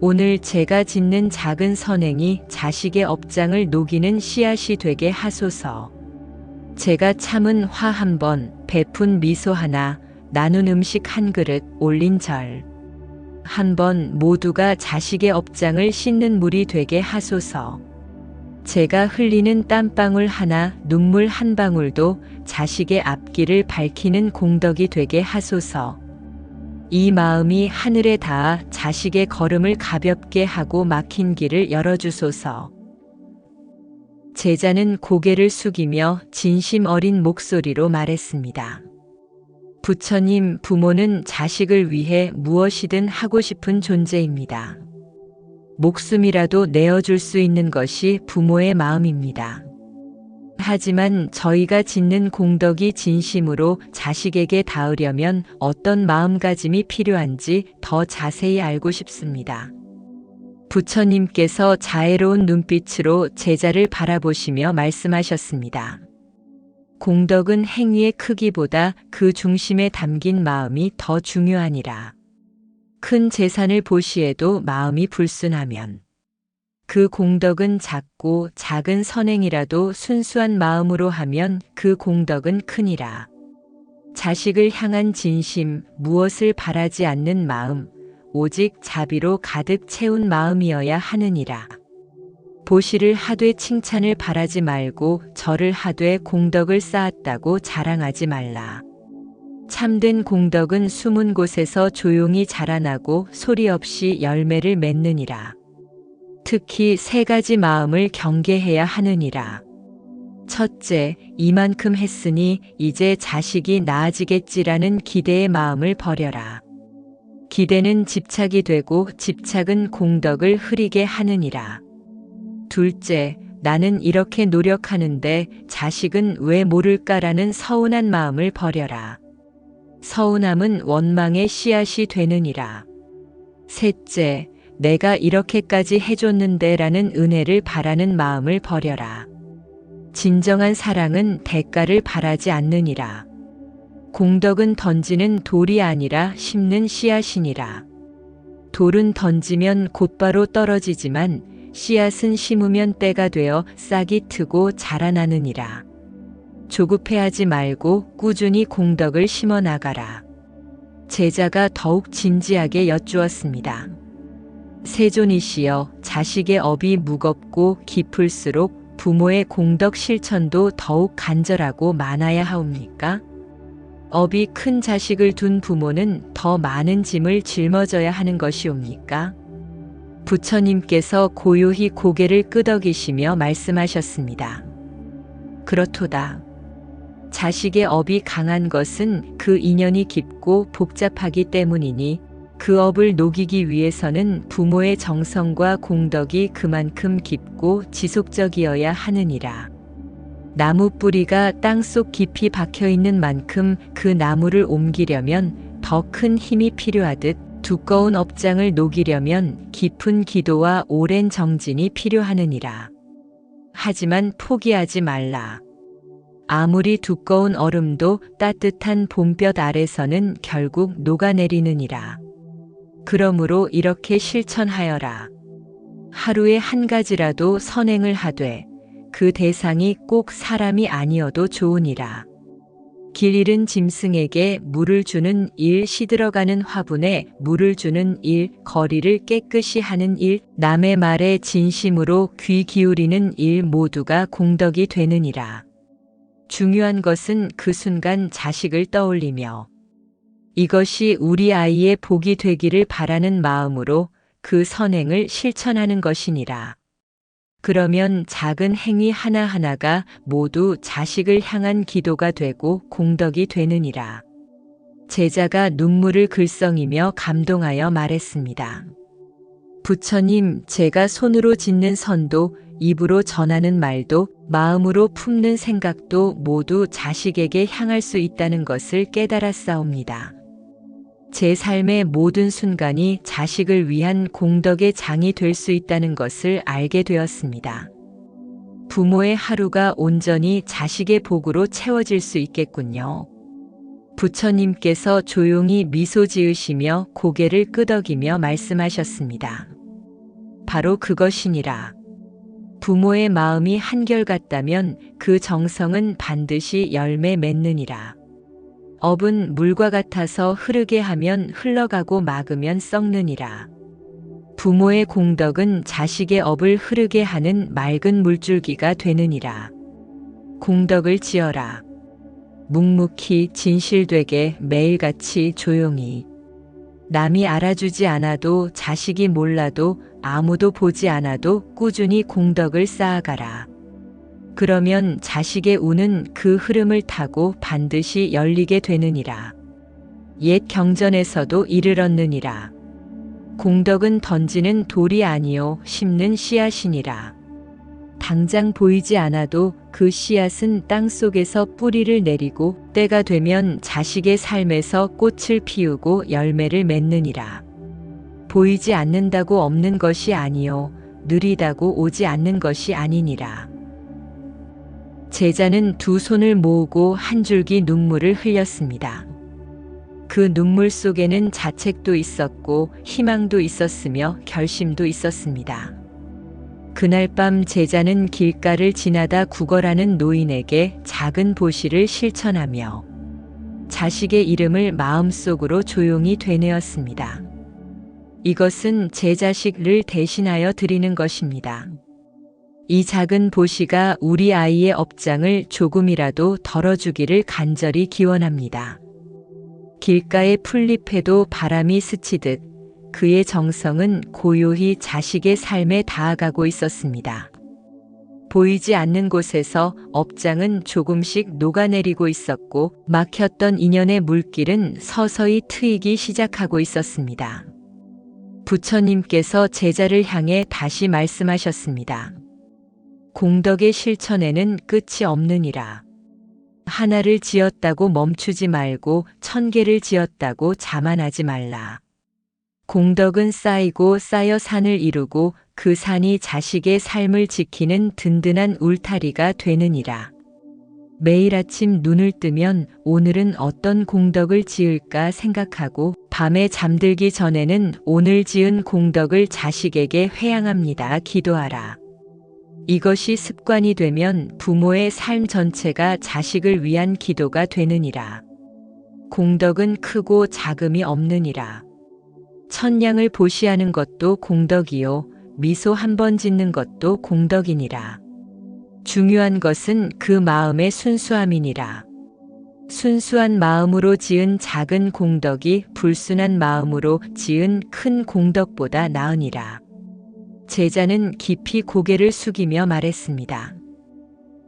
오늘 제가 짓는 작은 선행이 자식의 업장을 녹이는 씨앗이 되게 하소서. 제가 참은 화 1번, 베푼 미소 하나, 나눈 음식 한 그릇, 올린 절 한 번 모두가 자식의 업장을 씻는 물이 되게 하소서. 제가 흘리는 땀방울 하나, 눈물 한 방울도 자식의 앞길을 밝히는 공덕이 되게 하소서. 이 마음이 하늘에 닿아 자식의 걸음을 가볍게 하고 막힌 길을 열어주소서. 제자는 고개를 숙이며 진심 어린 목소리로 말했습니다. 부처님, 부모는 자식을 위해 무엇이든 하고 싶은 존재입니다. 목숨이라도 내어줄 수 있는 것이 부모의 마음입니다. 하지만 저희가 짓는 공덕이 진심으로 자식에게 닿으려면 어떤 마음가짐이 필요한지 더 자세히 알고 싶습니다. 부처님께서 자애로운 눈빛으로 제자를 바라보시며 말씀하셨습니다. 공덕은 행위의 크기보다 그 중심에 담긴 마음이 더 중요하니라. 큰 재산을 보시에도 마음이 불순하면 그 공덕은 작고 작은 선행이라도 순수한 마음으로 하면 그 공덕은 크니라. 자식을 향한 진심, 무엇을 바라지 않는 마음, 오직 자비로 가득 채운 마음이어야 하느니라. 보시를 하되 칭찬을 바라지 말고 절을 하되 공덕을 쌓았다고 자랑하지 말라. 참된 공덕은 숨은 곳에서 조용히 자라나고 소리 없이 열매를 맺느니라. 특히 세 가지 마음을 경계해야 하느니라. 첫째, 이만큼 했으니 이제 자식이 나아지겠지라는 기대의 마음을 버려라. 기대는 집착이 되고 집착은 공덕을 흐리게 하느니라. 둘째, 나는 이렇게 노력하는데 자식은 왜 모를까라는 서운한 마음을 버려라. 서운함은 원망의 씨앗이 되느니라. 셋째, 내가 이렇게까지 해줬는데 라는 은혜를 바라는 마음을 버려라. 진정한 사랑은 대가를 바라지 않느니라. 공덕은 던지는 돌이 아니라 심는 씨앗이니라. 돌은 던지면 곧바로 떨어지지만 씨앗은 심으면 때가 되어 싹이 트고 자라나느니라. 조급해하지 말고 꾸준히 공덕을 심어 나가라. 제자가 더욱 진지하게 여쭈었습니다. 세존이시여, 자식의 업이 무겁고 깊을수록 부모의 공덕 실천도 더욱 간절하고 많아야 하옵니까? 업이 큰 자식을 둔 부모는 더 많은 짐을 짊어져야 하는 것이옵니까? 부처님께서 고요히 고개를 끄덕이시며 말씀하셨습니다. 그렇도다. 자식의 업이 강한 것은 그 인연이 깊고 복잡하기 때문이니 그 업을 녹이기 위해서는 부모의 정성과 공덕이 그만큼 깊고 지속적이어야 하느니라. 나무 뿌리가 땅속 깊이 박혀 있는 만큼 그 나무를 옮기려면 더 큰 힘이 필요하듯 두꺼운 업장을 녹이려면 깊은 기도와 오랜 정진이 필요하느니라. 하지만 포기하지 말라. 아무리 두꺼운 얼음도 따뜻한 봄볕 아래서는 결국 녹아내리느니라. 그러므로 이렇게 실천하여라. 하루에 한 가지라도 선행을 하되 그 대상이 꼭 사람이 아니어도 좋으니라. 길 잃은 짐승에게 물을 주는 일, 시들어가는 화분에 물을 주는 일, 거리를 깨끗이 하는 일, 남의 말에 진심으로 귀 기울이는 일 모두가 공덕이 되느니라. 중요한 것은 그 순간 자식을 떠올리며 이것이 우리 아이의 복이 되기를 바라는 마음으로 그 선행을 실천하는 것이니라. 그러면 작은 행위 하나하나가 모두 자식을 향한 기도가 되고 공덕이 되느니라. 제자가 눈물을 글썽이며 감동하여 말했습니다. 부처님, 제가 손으로 짓는 선도, 입으로 전하는 말도, 마음으로 품는 생각도 모두 자식에게 향할 수 있다는 것을 깨달았사옵니다. 제 삶의 모든 순간이 자식을 위한 공덕의 장이 될 수 있다는 것을 알게 되었습니다. 부모의 하루가 온전히 자식의 복으로 채워질 수 있겠군요. 부처님께서 조용히 미소 지으시며 고개를 끄덕이며 말씀하셨습니다. 바로 그것이니라. 부모의 마음이 한결같다면 그 정성은 반드시 열매 맺느니라. 업은 물과 같아서 흐르게 하면 흘러가고 막으면 썩느니라. 부모의 공덕은 자식의 업을 흐르게 하는 맑은 물줄기가 되느니라. 공덕을 지어라. 묵묵히 진실되게 매일같이 조용히 남이 알아주지 않아도 자식이 몰라도 아무도 보지 않아도 꾸준히 공덕을 쌓아가라. 그러면 자식의 운은 그 흐름을 타고 반드시 열리게 되느니라. 옛 경전에서도 이를 얻느니라. 공덕은 던지는 돌이 아니요 심는 씨앗이니라. 당장 보이지 않아도 그 씨앗은 땅 속에서 뿌리를 내리고 때가 되면 자식의 삶에서 꽃을 피우고 열매를 맺느니라. 보이지 않는다고 없는 것이 아니요 느리다고 오지 않는 것이 아니니라. 제자는 두 손을 모으고 한 줄기 눈물을 흘렸습니다. 그 눈물 속에는 자책도 있었고 희망도 있었으며 결심도 있었습니다. 그날 밤 제자는 길가를 지나다 구걸하는 노인에게 작은 보시를 실천하며 자식의 이름을 마음속으로 조용히 되뇌었습니다. 이것은 제 자식을 대신하여 드리는 것입니다. 이 작은 보시가 우리 아이의 업장을 조금이라도 덜어주기를 간절히 기원합니다. 길가의 풀잎에도 바람이 스치듯 그의 정성은 고요히 자식의 삶에 닿아가고 있었습니다. 보이지 않는 곳에서 업장은 조금씩 녹아내리고 있었고 막혔던 인연의 물길은 서서히 트이기 시작하고 있었습니다. 부처님께서 제자를 향해 다시 말씀하셨습니다. 공덕의 실천에는 끝이 없느니라. 하나를 지었다고 멈추지 말고 1000개를 지었다고 자만하지 말라. 공덕은 쌓이고 쌓여 산을 이루고 그 산이 자식의 삶을 지키는 든든한 울타리가 되느니라. 매일 아침 눈을 뜨면 오늘은 어떤 공덕을 지을까 생각하고 밤에 잠들기 전에는 오늘 지은 공덕을 자식에게 회양합니다. 기도하라. 이것이 습관이 되면 부모의 삶 전체가 자식을 위한 기도가 되느니라. 공덕은 크고 작음이 없느니라. 천냥을 보시하는 것도 공덕이요 미소 한 번 짓는 것도 공덕이니라. 중요한 것은 그 마음의 순수함이니라. 순수한 마음으로 지은 작은 공덕이 불순한 마음으로 지은 큰 공덕보다 나으니라. 제자는 깊이 고개를 숙이며 말했습니다.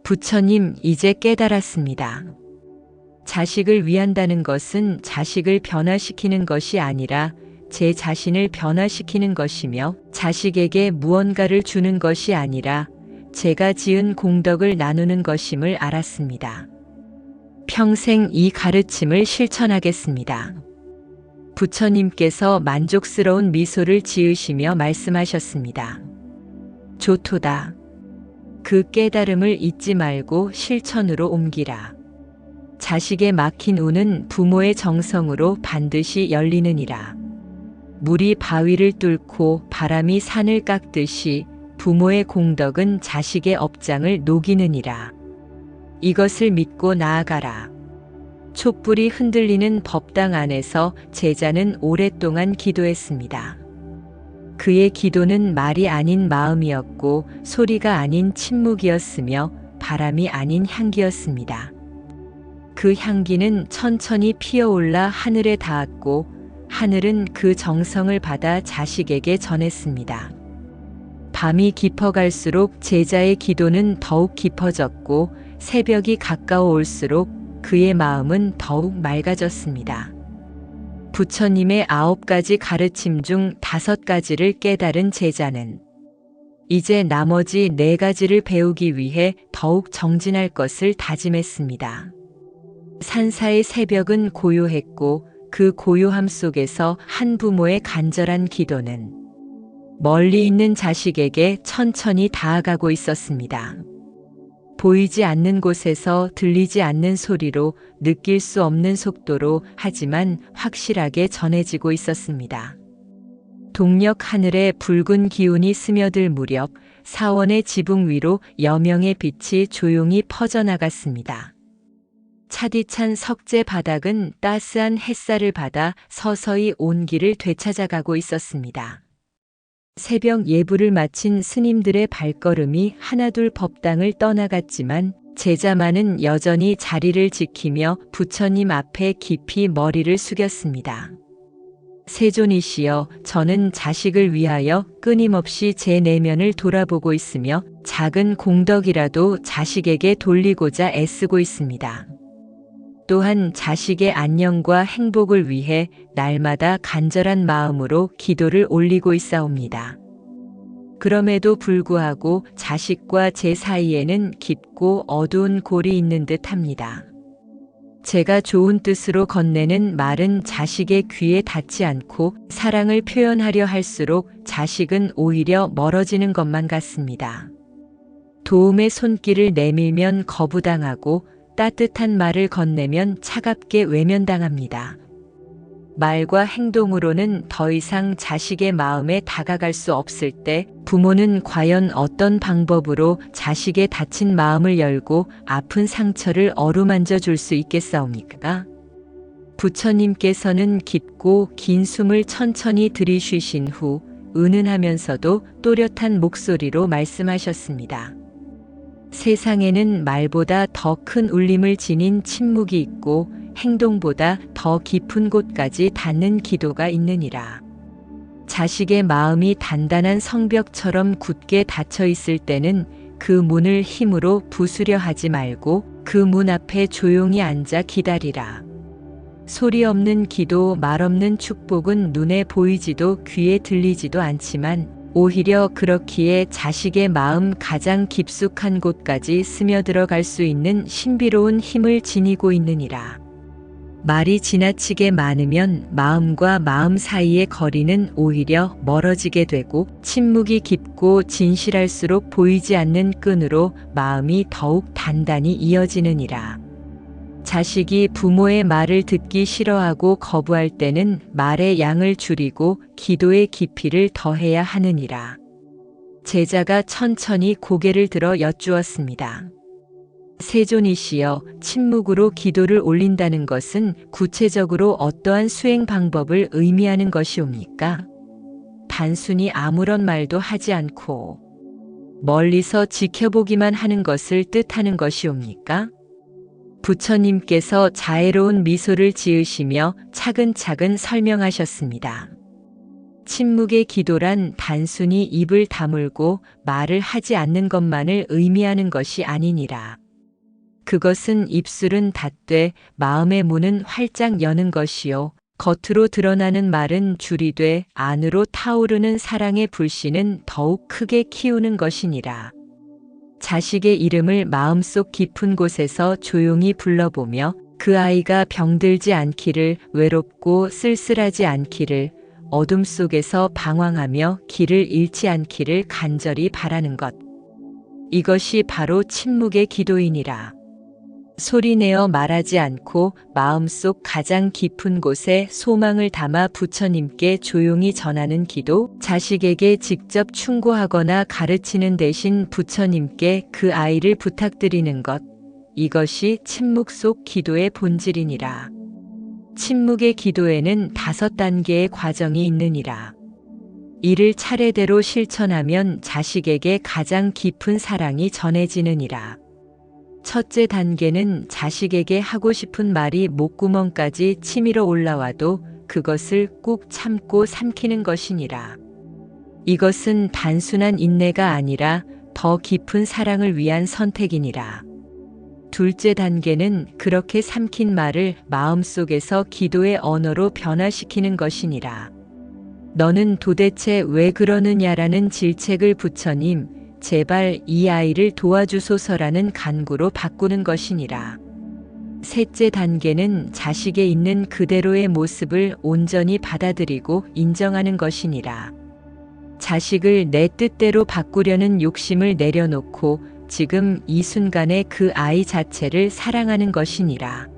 부처님, 이제 깨달았습니다. 자식을 위한다는 것은 자식을 변화시키는 것이 아니라 제 자신을 변화시키는 것이며 자식에게 무언가를 주는 것이 아니라 제가 지은 공덕을 나누는 것임을 알았습니다. 평생 이 가르침을 실천하겠습니다. 부처님께서 만족스러운 미소를 지으시며 말씀하셨습니다. 좋도다. 그 깨달음을 잊지 말고 실천으로 옮기라. 자식의 막힌 운은 부모의 정성으로 반드시 열리느니라. 물이 바위를 뚫고 바람이 산을 깎듯이 부모의 공덕은 자식의 업장을 녹이느니라. 이것을 믿고 나아가라. 촛불이 흔들리는 법당 안에서 제자는 오랫동안 기도했습니다. 그의 기도는 말이 아닌 마음이었고 소리가 아닌 침묵이었으며 바람이 아닌 향기였습니다. 그 향기는 천천히 피어올라 하늘에 닿았고 하늘은 그 정성을 받아 자식에게 전했습니다. 밤이 깊어갈수록 제자의 기도는 더욱 깊어졌고 새벽이 가까워 올수록 그의 마음은 더욱 맑아졌습니다. 부처님의 9가지 가르침 중 5가지를 깨달은 제자는 이제 나머지 4가지를 배우기 위해 더욱 정진할 것을 다짐했습니다. 산사의 새벽은 고요했고 그 고요함 속에서 한 부모의 간절한 기도는 멀리 있는 자식에게 천천히 닿아가고 있었습니다. 보이지 않는 곳에서 들리지 않는 소리로 느낄 수 없는 속도로 하지만 확실하게 전해지고 있었습니다. 동력 하늘에 붉은 기운이 스며들 무렵 사원의 지붕 위로 여명의 빛이 조용히 퍼져나갔습니다. 차디찬 석재 바닥은 따스한 햇살을 받아 서서히 온기를 되찾아가고 있었습니다. 새벽 예불을 마친 스님들의 발걸음이 하나둘 법당을 떠나갔지만 제자만은 여전히 자리를 지키며 부처님 앞에 깊이 머리를 숙였습니다. 세존이시여, 저는 자식을 위하여 끊임없이 제 내면을 돌아보고 있으며 작은 공덕이라도 자식에게 돌리고자 애쓰고 있습니다. 또한 자식의 안녕과 행복을 위해 날마다 간절한 마음으로 기도를 올리고 있사옵니다. 그럼에도 불구하고 자식과 제 사이에는 깊고 어두운 골이 있는 듯 합니다. 제가 좋은 뜻으로 건네는 말은 자식의 귀에 닿지 않고 사랑을 표현하려 할수록 자식은 오히려 멀어지는 것만 같습니다. 도움의 손길을 내밀면 거부당하고 따뜻한 말을 건네면 차갑게 외면당합니다. 말과 행동으로는 더 이상 자식의 마음에 다가갈 수 없을 때 부모는 과연 어떤 방법으로 자식의 다친 마음을 열고 아픈 상처를 어루만져 줄 수 있겠사옵니까? 부처님께서는 깊고 긴 숨을 천천히 들이쉬신 후 은은하면서도 또렷한 목소리로 말씀하셨습니다. 세상에는 말보다 더 큰 울림을 지닌 침묵이 있고 행동보다 더 깊은 곳까지 닿는 기도가 있느니라. 자식의 마음이 단단한 성벽처럼 굳게 닫혀 있을 때는 그 문을 힘으로 부수려 하지 말고 그 문 앞에 조용히 앉아 기다리라. 소리 없는 기도, 말 없는 축복은 눈에 보이지도 귀에 들리지도 않지만 오히려 그렇기에 자식의 마음 가장 깊숙한 곳까지 스며들어갈 수 있는 신비로운 힘을 지니고 있느니라. 말이 지나치게 많으면 마음과 마음 사이의 거리는 오히려 멀어지게 되고 침묵이 깊고 진실할수록 보이지 않는 끈으로 마음이 더욱 단단히 이어지느니라. 자식이 부모의 말을 듣기 싫어하고 거부할 때는 말의 양을 줄이고 기도의 깊이를 더해야 하느니라. 제자가 천천히 고개를 들어 여쭈었습니다. 세존이시여, 침묵으로 기도를 올린다는 것은 구체적으로 어떠한 수행 방법을 의미하는 것이옵니까? 단순히 아무런 말도 하지 않고 멀리서 지켜보기만 하는 것을 뜻하는 것이옵니까? 부처님께서 자애로운 미소를 지으시며 차근차근 설명하셨습니다. 침묵의 기도란 단순히 입을 다물고 말을 하지 않는 것만을 의미하는 것이 아니니라. 그것은 입술은 닫되 마음의 문은 활짝 여는 것이요, 겉으로 드러나는 말은 줄이되 안으로 타오르는 사랑의 불씨는 더욱 크게 키우는 것이니라. 자식의 이름을 마음속 깊은 곳에서 조용히 불러보며 그 아이가 병들지 않기를, 외롭고 쓸쓸하지 않기를, 어둠 속에서 방황하며 길을 잃지 않기를 간절히 바라는 것. 이것이 바로 침묵의 기도이니라. 소리내어 말하지 않고 마음속 가장 깊은 곳에 소망을 담아 부처님께 조용히 전하는 기도, 자식에게 직접 충고하거나 가르치는 대신 부처님께 그 아이를 부탁드리는 것, 이것이 침묵 속 기도의 본질이니라. 침묵의 기도에는 5단계의 과정이 있느니라. 이를 차례대로 실천하면 자식에게 가장 깊은 사랑이 전해지느니라. 첫째 단계는 자식에게 하고 싶은 말이 목구멍까지 치밀어 올라와도 그것을 꾹 참고 삼키는 것이니라. 이것은 단순한 인내가 아니라 더 깊은 사랑을 위한 선택이니라. 둘째 단계는 그렇게 삼킨 말을 마음속에서 기도의 언어로 변화시키는 것이니라. 너는 도대체 왜 그러느냐라는 질책을 부처님, 제발 이 아이를 도와주소서라는 간구로 바꾸는 것이니라. 셋째 단계는 자식의 있는 그대로의 모습을 온전히 받아들이고 인정하는 것이니라. 자식을 내 뜻대로 바꾸려는 욕심을 내려놓고 지금 이 순간에 그 아이 자체를 사랑하는 것이니라.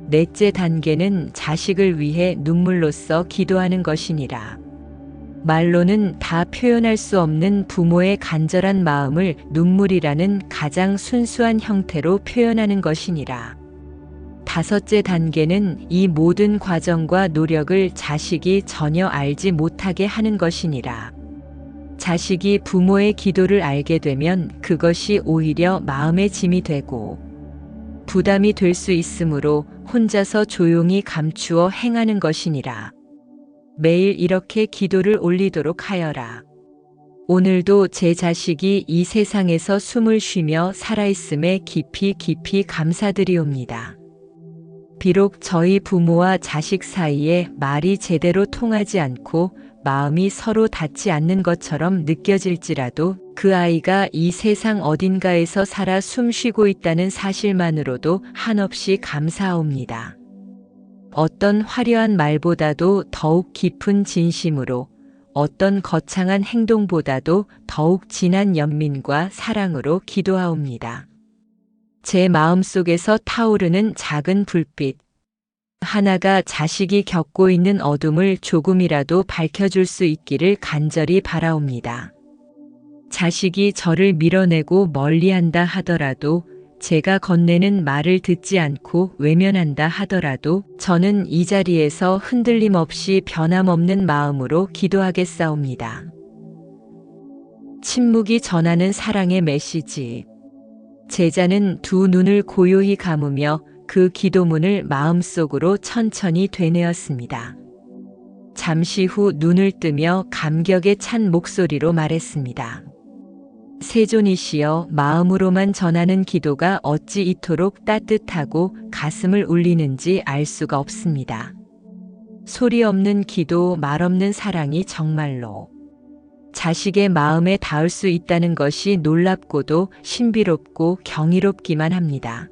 넷째 단계는 자식을 위해 눈물로써 기도하는 것이니라. 말로는 다 표현할 수 없는 부모의 간절한 마음을 눈물이라는 가장 순수한 형태로 표현하는 것이니라. 다섯째 단계는 이 모든 과정과 노력을 자식이 전혀 알지 못하게 하는 것이니라. 자식이 부모의 기도를 알게 되면 그것이 오히려 마음의 짐이 되고 부담이 될 수 있으므로 혼자서 조용히 감추어 행하는 것이니라. 매일 이렇게 기도를 올리도록 하여라. 오늘도 제 자식이 이 세상에서 숨을 쉬며 살아있음에 깊이 깊이 감사드리옵니다. 비록 저희 부모와 자식 사이에 말이 제대로 통하지 않고 마음이 서로 닿지 않는 것처럼 느껴질지라도 그 아이가 이 세상 어딘가에서 살아 숨쉬고 있다는 사실만으로도 한없이 감사하옵니다. 어떤 화려한 말보다도 더욱 깊은 진심으로, 어떤 거창한 행동보다도 더욱 진한 연민과 사랑으로 기도하옵니다. 제 마음속에서 타오르는 작은 불빛 하나가 자식이 겪고 있는 어둠을 조금이라도 밝혀줄 수 있기를 간절히 바라옵니다. 자식이 저를 밀어내고 멀리한다 하더라도, 제가 건네는 말을 듣지 않고 외면한다 하더라도 저는 이 자리에서 흔들림 없이 변함없는 마음으로 기도하겠사옵니다. 침묵이 전하는 사랑의 메시지. 제자는 두 눈을 고요히 감으며 그 기도문을 마음속으로 천천히 되뇌었습니다. 잠시 후 눈을 뜨며 감격에 찬 목소리로 말했습니다. 세존이시여, 마음으로만 전하는 기도가 어찌 이토록 따뜻하고 가슴을 울리는지 알 수가 없습니다. 소리 없는 기도, 말 없는 사랑이 정말로 자식의 마음에 닿을 수 있다는 것이 놀랍고도 신비롭고 경이롭기만 합니다.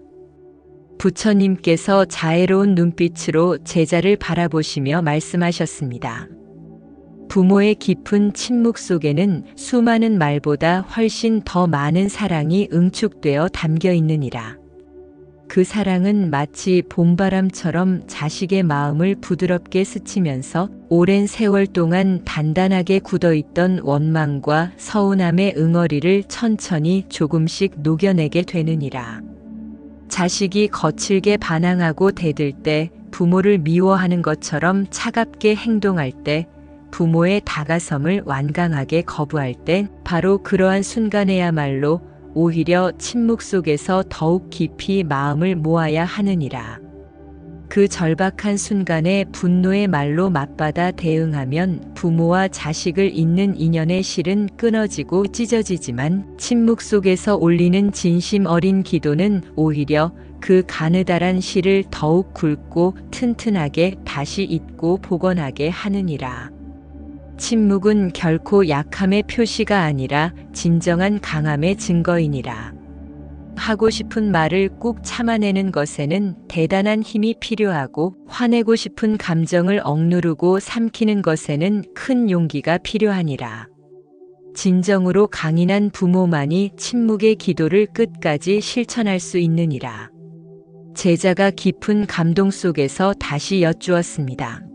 부처님께서 자애로운 눈빛으로 제자를 바라보시며 말씀하셨습니다. 부모의 깊은 침묵 속에는 수많은 말보다 훨씬 더 많은 사랑이 응축되어 담겨 있느니라. 그 사랑은 마치 봄바람처럼 자식의 마음을 부드럽게 스치면서 오랜 세월 동안 단단하게 굳어있던 원망과 서운함의 응어리를 천천히 조금씩 녹여내게 되느니라. 자식이 거칠게 반항하고 대들 때, 부모를 미워하는 것처럼 차갑게 행동할 때, 부모의 다가섬을 완강하게 거부할 때, 바로 그러한 순간에야말로 오히려 침묵 속에서 더욱 깊이 마음을 모아야 하느니라. 그 절박한 순간에 분노의 말로 맞받아 대응하면 부모와 자식을 잇는 인연의 실은 끊어지고 찢어지지만, 침묵 속에서 올리는 진심 어린 기도는 오히려 그 가느다란 실을 더욱 굵고 튼튼하게 다시 잇고 복원하게 하느니라. 침묵은 결코 약함의 표시가 아니라 진정한 강함의 증거이니라. 하고 싶은 말을 꾹 참아내는 것에는 대단한 힘이 필요하고, 화내고 싶은 감정을 억누르고 삼키는 것에는 큰 용기가 필요하니라. 진정으로 강인한 부모만이 침묵의 기도를 끝까지 실천할 수 있느니라. 제자가 깊은 감동 속에서 다시 여쭈었습니다.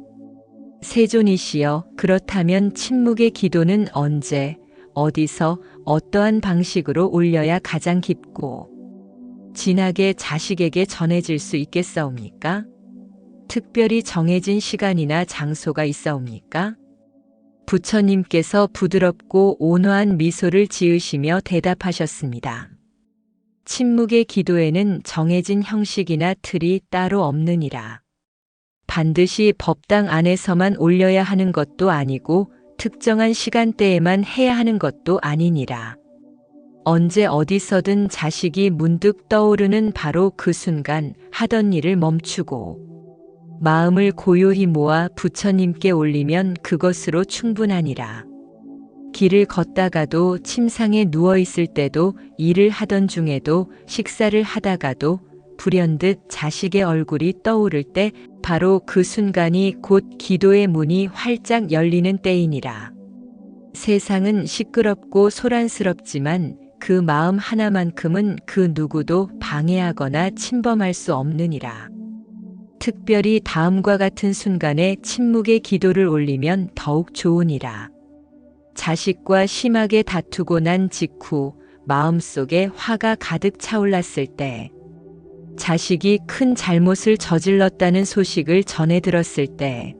세존이시여, 그렇다면 침묵의 기도는 언제, 어디서, 어떠한 방식으로 올려야 가장 깊고 진하게 자식에게 전해질 수 있겠사옵니까? 특별히 정해진 시간이나 장소가 있사옵니까? 부처님께서 부드럽고 온화한 미소를 지으시며 대답하셨습니다. 침묵의 기도에는 정해진 형식이나 틀이 따로 없느니라. 반드시 법당 안에서만 올려야 하는 것도 아니고 특정한 시간대에만 해야 하는 것도 아니니라. 언제 어디서든 자식이 문득 떠오르는 바로 그 순간 하던 일을 멈추고 마음을 고요히 모아 부처님께 올리면 그것으로 충분하니라. 길을 걷다가도, 침상에 누워있을 때도, 일을 하던 중에도, 식사를 하다가도 불현듯 자식의 얼굴이 떠오를 때, 바로 그 순간이 곧 기도의 문이 활짝 열리는 때이니라. 세상은 시끄럽고 소란스럽지만 그 마음 하나만큼은 그 누구도 방해하거나 침범할 수 없느니라. 특별히 다음과 같은 순간에 침묵의 기도를 올리면 더욱 좋으니라. 자식과 심하게 다투고 난 직후 마음속에 화가 가득 차올랐을 때, 자식이 큰 잘못을 저질렀다는 소식을 전해 들었을 때,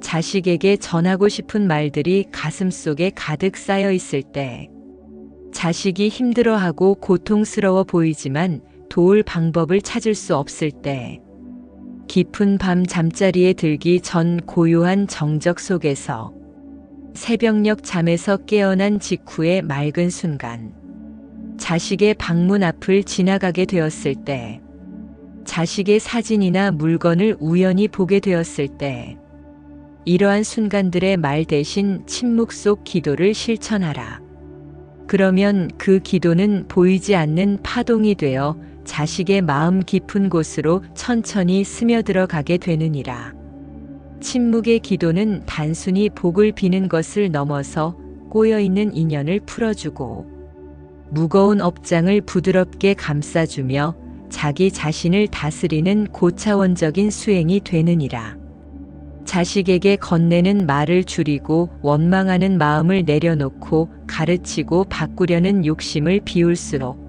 자식에게 전하고 싶은 말들이 가슴속에 가득 쌓여 있을 때, 자식이 힘들어하고 고통스러워 보이지만 도울 방법을 찾을 수 없을 때, 깊은 밤 잠자리에 들기 전 고요한 정적 속에서 새벽녘 잠에서 깨어난 직후의 맑은 순간, 자식의 방문 앞을 지나가게 되었을 때, 자식의 사진이나 물건을 우연히 보게 되었을 때, 이러한 순간들의 말 대신 침묵 속 기도를 실천하라. 그러면 그 기도는 보이지 않는 파동이 되어 자식의 마음 깊은 곳으로 천천히 스며들어 가게 되느니라. 침묵의 기도는 단순히 복을 비는 것을 넘어서 꼬여있는 인연을 풀어주고 무거운 업장을 부드럽게 감싸주며 자기 자신을 다스리는 고차원적인 수행이 되느니라. 자식에게 건네는 말을 줄이고 원망하는 마음을 내려놓고 가르치고 바꾸려는 욕심을 비울수록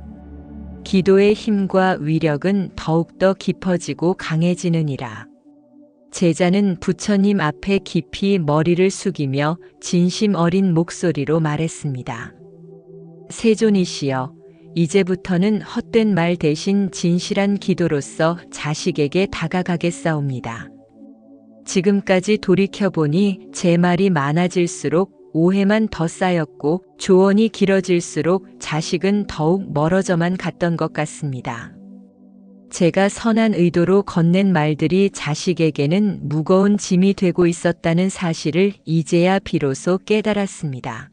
기도의 힘과 위력은 더욱더 깊어지고 강해지느니라. 제자는 부처님 앞에 깊이 머리를 숙이며 진심 어린 목소리로 말했습니다. 세존이시여, 이제부터는 헛된 말 대신 진실한 기도로서 자식에게 다가가겠사옵니다. 지금까지 돌이켜보니 제 말이 많아질수록 오해만 더 쌓였고 조언이 길어질수록 자식은 더욱 멀어져만 갔던 것 같습니다. 제가 선한 의도로 건넨 말들이 자식에게는 무거운 짐이 되고 있었다는 사실을 이제야 비로소 깨달았습니다.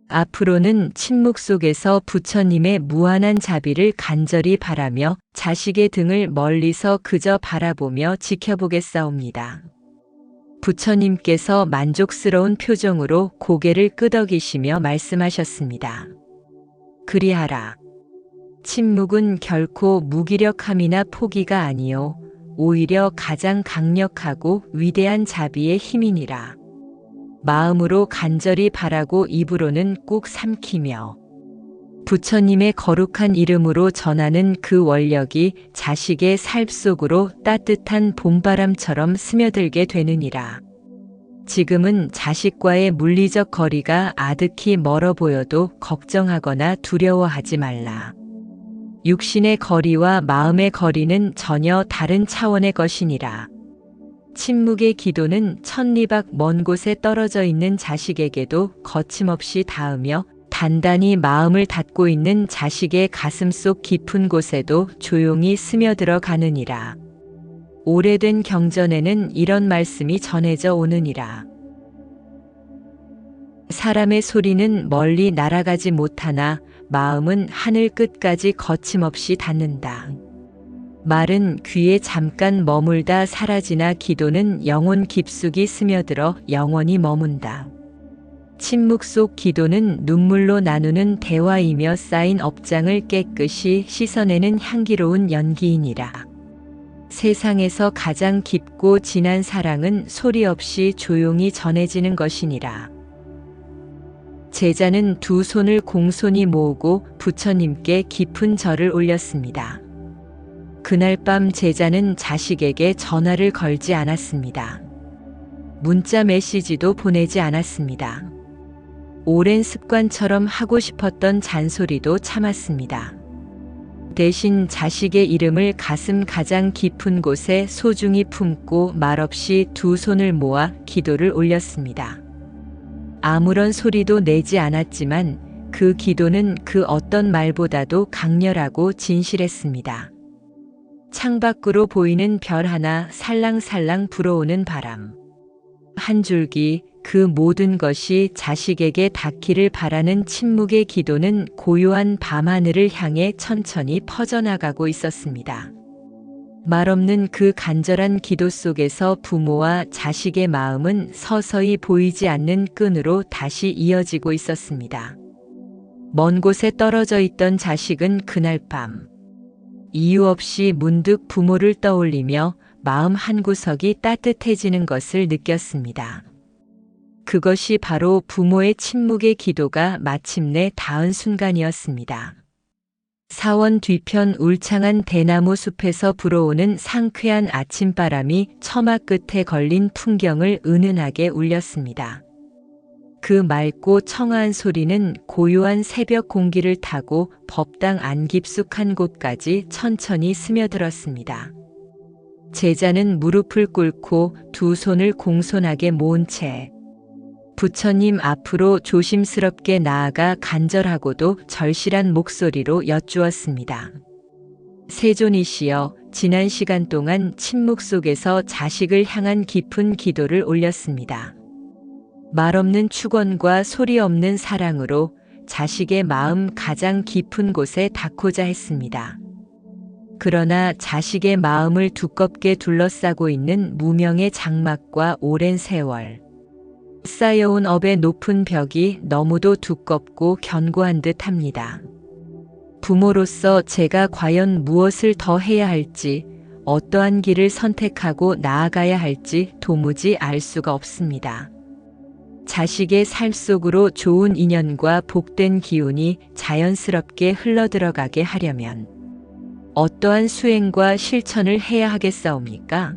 앞으로는 침묵 속에서 부처님의 무한한 자비를 간절히 바라며 자식의 등을 멀리서 그저 바라보며 지켜보겠사옵니다. 부처님께서 만족스러운 표정으로 고개를 끄덕이시며 말씀하셨습니다. 그리하라. 침묵은 결코 무기력함이나 포기가 아니요 오히려 가장 강력하고 위대한 자비의 힘이니라. 마음으로 간절히 바라고 입으로는 꾹 삼키며 부처님의 거룩한 이름으로 전하는 그 원력이 자식의 삶 속으로 따뜻한 봄바람처럼 스며들게 되느니라. 지금은 자식과의 물리적 거리가 아득히 멀어 보여도 걱정하거나 두려워하지 말라. 육신의 거리와 마음의 거리는 전혀 다른 차원의 것이니라. 침묵의 기도는 천리밖 먼 곳에 떨어져 있는 자식에게도 거침없이 닿으며 단단히 마음을 닫고 있는 자식의 가슴속 깊은 곳에도 조용히 스며들어 가느니라. 오래된 경전에는 이런 말씀이 전해져 오느니라. 사람의 소리는 멀리 날아가지 못하나 마음은 하늘 끝까지 거침없이 닿는다. 말은 귀에 잠깐 머물다 사라지나 기도는 영혼 깊숙이 스며들어 영원히 머문다. 침묵 속 기도는 눈물로 나누는 대화이며 쌓인 업장을 깨끗이 씻어내는 향기로운 연기이니라. 세상에서 가장 깊고 진한 사랑은 소리 없이 조용히 전해지는 것이니라. 제자는 두 손을 공손히 모으고 부처님께 깊은 절을 올렸습니다. 그날 밤 제자는 자식에게 전화를 걸지 않았습니다. 문자 메시지도 보내지 않았습니다. 오랜 습관처럼 하고 싶었던 잔소리도 참았습니다. 대신 자식의 이름을 가슴 가장 깊은 곳에 소중히 품고 말없이 두 손을 모아 기도를 올렸습니다. 아무런 소리도 내지 않았지만 그 기도는 그 어떤 말보다도 강렬하고 진실했습니다. 창밖으로 보이는 별 하나 살랑살랑 불어오는 바람. 한 줄기, 그 모든 것이 자식에게 닿기를 바라는 침묵의 기도는 고요한 밤하늘을 향해 천천히 퍼져나가고 있었습니다. 말없는 그 간절한 기도 속에서 부모와 자식의 마음은 서서히 보이지 않는 끈으로 다시 이어지고 있었습니다. 먼 곳에 떨어져 있던 자식은 그날 밤 이유 없이 문득 부모를 떠올리며 마음 한구석이 따뜻해지는 것을 느꼈습니다. 그것이 바로 부모의 침묵의 기도가 마침내 닿은 순간이었습니다. 사원 뒤편 울창한 대나무 숲에서 불어오는 상쾌한 아침바람이 처마 끝에 걸린 풍경을 은은하게 울렸습니다. 그 맑고 청아한 소리는 고요한 새벽 공기를 타고 법당 안 깊숙한 곳까지 천천히 스며들었습니다. 제자는 무릎을 꿇고 두 손을 공손하게 모은 채 부처님 앞으로 조심스럽게 나아가 간절하고도 절실한 목소리로 여쭈었습니다. 세존이시여, 지난 시간 동안 침묵 속에서 자식을 향한 깊은 기도를 올렸습니다. 말없는 축원과 소리 없는 사랑으로 자식의 마음 가장 깊은 곳에 닿고자 했습니다. 그러나 자식의 마음을 두껍게 둘러싸고 있는 무명의 장막과 오랜 세월, 쌓여온 업의 높은 벽이 너무도 두껍고 견고한 듯 합니다. 부모로서 제가 과연 무엇을 더 해야 할지, 어떠한 길을 선택하고 나아가야 할지 도무지 알 수가 없습니다. 자식의 살 속으로 좋은 인연과 복된 기운이 자연스럽게 흘러들어가게 하려면 어떠한 수행과 실천을 해야 하겠사옵니까?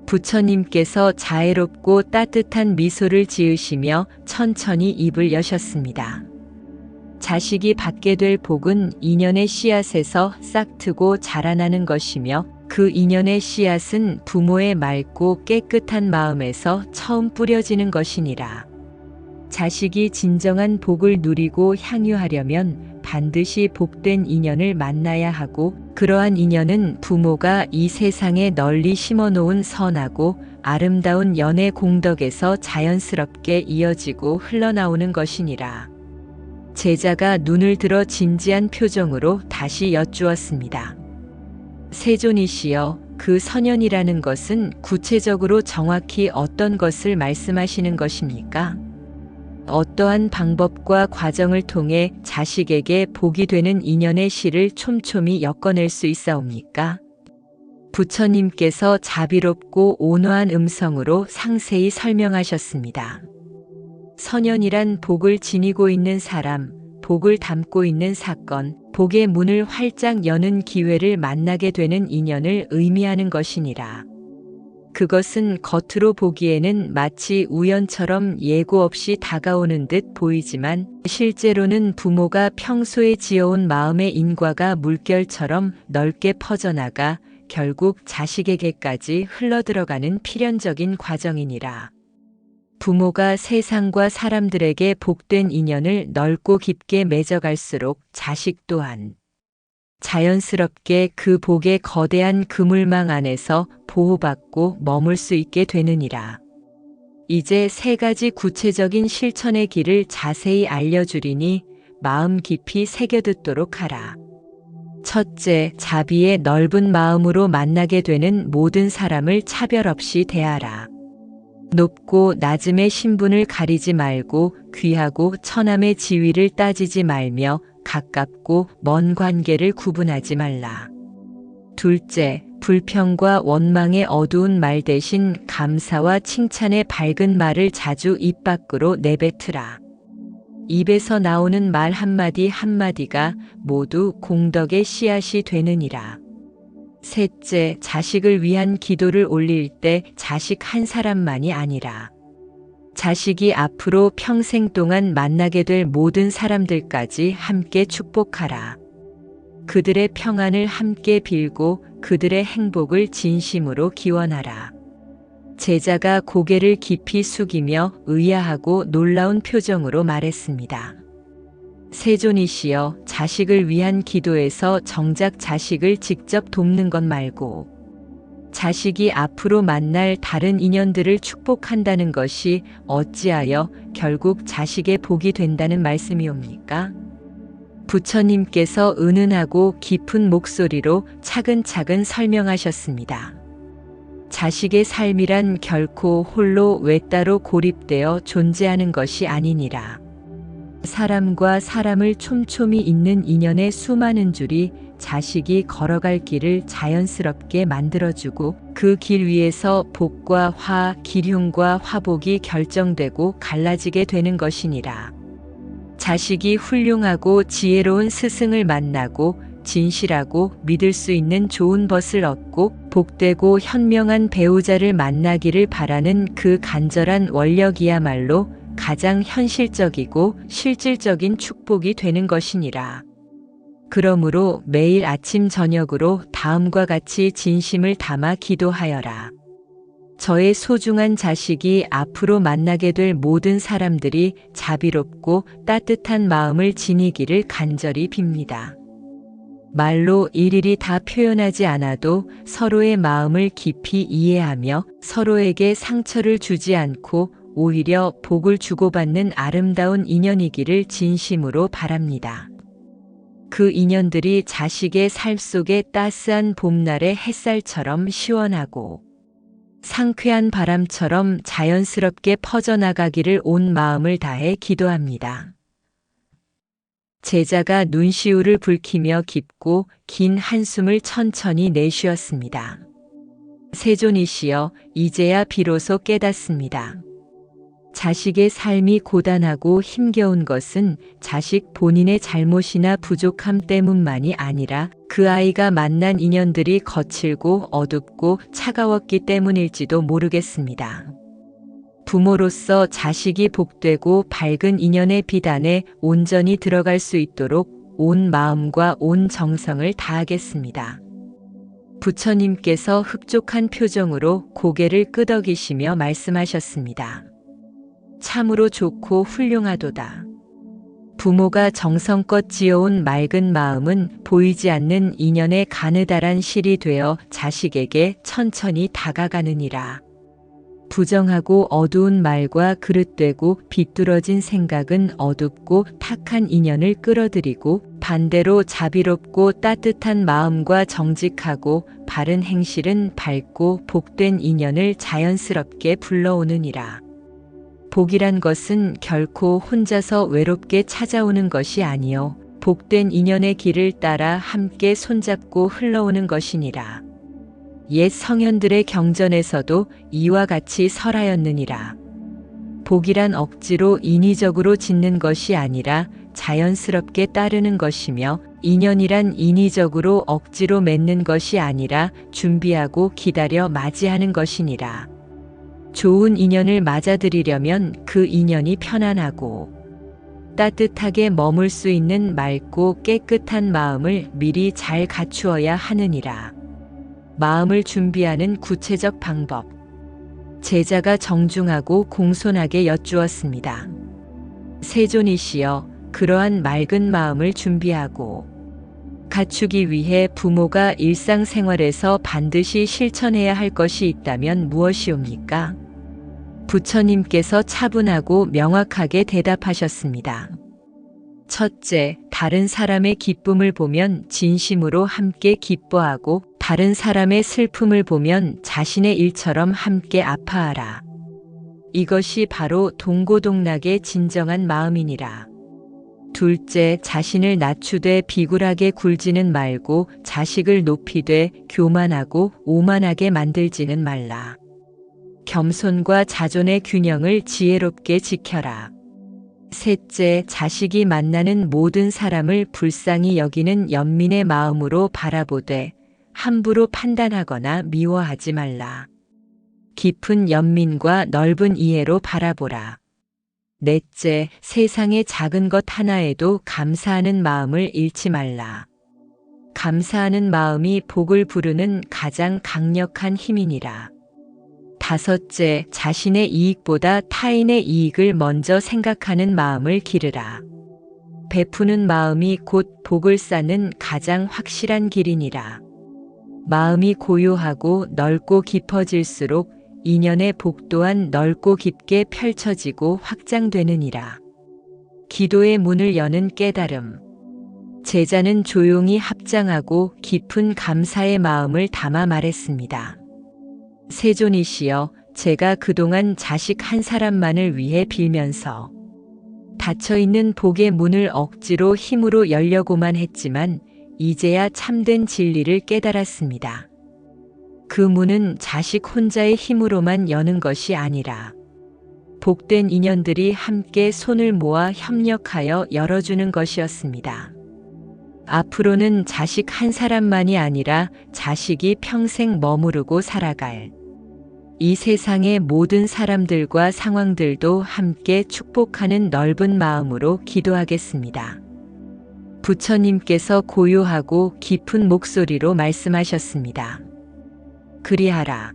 부처님께서 자애롭고 따뜻한 미소를 지으시며 천천히 입을 여셨습니다. 자식이 받게 될 복은 인연의 씨앗에서 싹트고 자라나는 것이며 그 인연의 씨앗은 부모의 맑고 깨끗한 마음에서 처음 뿌려지는 것이니라. 자식이 진정한 복을 누리고 향유하려면 반드시 복된 인연을 만나야 하고, 그러한 인연은 부모가 이 세상에 널리 심어놓은 선하고 아름다운 연애 공덕에서 자연스럽게 이어지고 흘러나오는 것이니라. 제자가 눈을 들어 진지한 표정으로 다시 여쭈었습니다. 세존이시여, 그 선연이라는 것은 구체적으로 정확히 어떤 것을 말씀하시는 것입니까? 어떠한 방법과 과정을 통해 자식에게 복이 되는 인연의 실을 촘촘히 엮어낼 수 있사옵니까? 부처님께서 자비롭고 온화한 음성으로 상세히 설명하셨습니다. 선연이란 복을 지니고 있는 사람, 복을 담고 있는 사건, 복의 문을 활짝 여는 기회를 만나게 되는 인연을 의미하는 것이니라. 그것은 겉으로 보기에는 마치 우연처럼 예고 없이 다가오는 듯 보이지만, 실제로는 부모가 평소에 지어온 마음의 인과가 물결처럼 넓게 퍼져나가 결국 자식에게까지 흘러들어가는 필연적인 과정이니라. 부모가 세상과 사람들에게 복된 인연을 넓고 깊게 맺어갈수록 자식 또한 자연스럽게 그 복의 거대한 그물망 안에서 보호받고 머물 수 있게 되느니라. 이제 세 가지 구체적인 실천의 길을 자세히 알려주리니 마음 깊이 새겨듣도록 하라. 첫째, 자비의 넓은 마음으로 만나게 되는 모든 사람을 차별 없이 대하라. 높고 낮음의 신분을 가리지 말고 귀하고 천함의 지위를 따지지 말며 가깝고 먼 관계를 구분하지 말라. 둘째, 불평과 원망의 어두운 말 대신 감사와 칭찬의 밝은 말을 자주 입 밖으로 내뱉으라. 입에서 나오는 말 한마디 한마디가 모두 공덕의 씨앗이 되느니라. 셋째, 자식을 위한 기도를 올릴 때 자식 한 사람만이 아니라 자식이 앞으로 평생 동안 만나게 될 모든 사람들까지 함께 축복하라. 그들의 평안을 함께 빌고 그들의 행복을 진심으로 기원하라. 제자가 고개를 깊이 숙이며 의아하고 놀라운 표정으로 말했습니다. 세존이시여, 자식을 위한 기도에서 정작 자식을 직접 돕는 것 말고 자식이 앞으로 만날 다른 인연들을 축복한다는 것이 어찌하여 결국 자식의 복이 된다는 말씀이옵니까? 부처님께서 은은하고 깊은 목소리로 차근차근 설명하셨습니다. 자식의 삶이란 결코 홀로 외따로 고립되어 존재하는 것이 아니니라. 사람과 사람을 촘촘히 잇는 인연의 수많은 줄이 자식이 걸어갈 길을 자연스럽게 만들어주고 그 길 위에서 복과 화, 기흉과 화복이 결정되고 갈라지게 되는 것이니라. 자식이 훌륭하고 지혜로운 스승을 만나고 진실하고 믿을 수 있는 좋은 벗을 얻고 복되고 현명한 배우자를 만나기를 바라는 그 간절한 원력이야말로 가장 현실적이고 실질적인 축복이 되는 것이니라. 그러므로 매일 아침 저녁으로 다음과 같이 진심을 담아 기도하여라. 저의 소중한 자식이 앞으로 만나게 될 모든 사람들이 자비롭고 따뜻한 마음을 지니기를 간절히 빕니다. 말로 일일이 다 표현하지 않아도 서로의 마음을 깊이 이해하며 서로에게 상처를 주지 않고 오히려 복을 주고받는 아름다운 인연이기를 진심으로 바랍니다. 그 인연들이 자식의 삶 속에 따스한 봄날의 햇살처럼 시원하고 상쾌한 바람처럼 자연스럽게 퍼져나가기를 온 마음을 다해 기도합니다. 제자가 눈시울을 붉히며 깊고 긴 한숨을 천천히 내쉬었습니다. 세존이시여, 이제야 비로소 깨닫습니다. 자식의 삶이 고단하고 힘겨운 것은 자식 본인의 잘못이나 부족함 때문만이 아니라 그 아이가 만난 인연들이 거칠고 어둡고 차가웠기 때문일지도 모르겠습니다. 부모로서 자식이 복되고 밝은 인연의 빛 안에 온전히 들어갈 수 있도록 온 마음과 온 정성을 다하겠습니다. 부처님께서 흡족한 표정으로 고개를 끄덕이시며 말씀하셨습니다. 참으로 좋고 훌륭하도다. 부모가 정성껏 지어온 맑은 마음은 보이지 않는 인연의 가느다란 실이 되어 자식에게 천천히 다가가느니라. 부정하고 어두운 말과 그릇되고 비뚤어진 생각은 어둡고 탁한 인연을 끌어들이고 반대로 자비롭고 따뜻한 마음과 정직하고 바른 행실은 밝고 복된 인연을 자연스럽게 불러오느니라. 복이란 것은 결코 혼자서 외롭게 찾아오는 것이 아니요 복된 인연의 길을 따라 함께 손잡고 흘러오는 것이니라. 옛 성현들의 경전에서도 이와 같이 설하였느니라. 복이란 억지로 인위적으로 짓는 것이 아니라 자연스럽게 따르는 것이며 인연이란 인위적으로 억지로 맺는 것이 아니라 준비하고 기다려 맞이하는 것이니라. 좋은 인연을 맞아들이려면 그 인연이 편안하고 따뜻하게 머물 수 있는 맑고 깨끗한 마음을 미리 잘 갖추어야 하느니라. 마음을 준비하는 구체적 방법. 제자가 정중하고 공손하게 여쭈었습니다. 세존이시여, 그러한 맑은 마음을 준비하고 갖추기 위해 부모가 일상생활에서 반드시 실천해야 할 것이 있다면 무엇이옵니까? 부처님께서 차분하고 명확하게 대답하셨습니다. 첫째, 다른 사람의 기쁨을 보면 진심으로 함께 기뻐하고 다른 사람의 슬픔을 보면 자신의 일처럼 함께 아파하라. 이것이 바로 동고동락의 진정한 마음이니라. 둘째, 자신을 낮추되 비굴하게 굴지는 말고 자식을 높이되 교만하고 오만하게 만들지는 말라. 겸손과 자존의 균형을 지혜롭게 지켜라. 셋째, 자식이 만나는 모든 사람을 불쌍히 여기는 연민의 마음으로 바라보되 함부로 판단하거나 미워하지 말라. 깊은 연민과 넓은 이해로 바라보라. 넷째, 세상의 작은 것 하나에도 감사하는 마음을 잃지 말라. 감사하는 마음이 복을 부르는 가장 강력한 힘이니라. 다섯째, 자신의 이익보다 타인의 이익을 먼저 생각하는 마음을 기르라. 베푸는 마음이 곧 복을 쌓는 가장 확실한 길이니라. 마음이 고요하고 넓고 깊어질수록 인연의 복 또한 넓고 깊게 펼쳐지고 확장되느니라. 기도의 문을 여는 깨달음. 제자는 조용히 합장하고 깊은 감사의 마음을 담아 말했습니다. 세존이시여, 제가 그동안 자식 한 사람만을 위해 빌면서 닫혀있는 복의 문을 억지로 힘으로 열려고만 했지만 이제야 참된 진리를 깨달았습니다. 그 문은 자식 혼자의 힘으로만 여는 것이 아니라 복된 인연들이 함께 손을 모아 협력하여 열어주는 것이었습니다. 앞으로는 자식 한 사람만이 아니라 자식이 평생 머무르고 살아갈 이 세상의 모든 사람들과 상황들도 함께 축복하는 넓은 마음으로 기도하겠습니다. 부처님께서 고요하고 깊은 목소리로 말씀하셨습니다. 그리하라.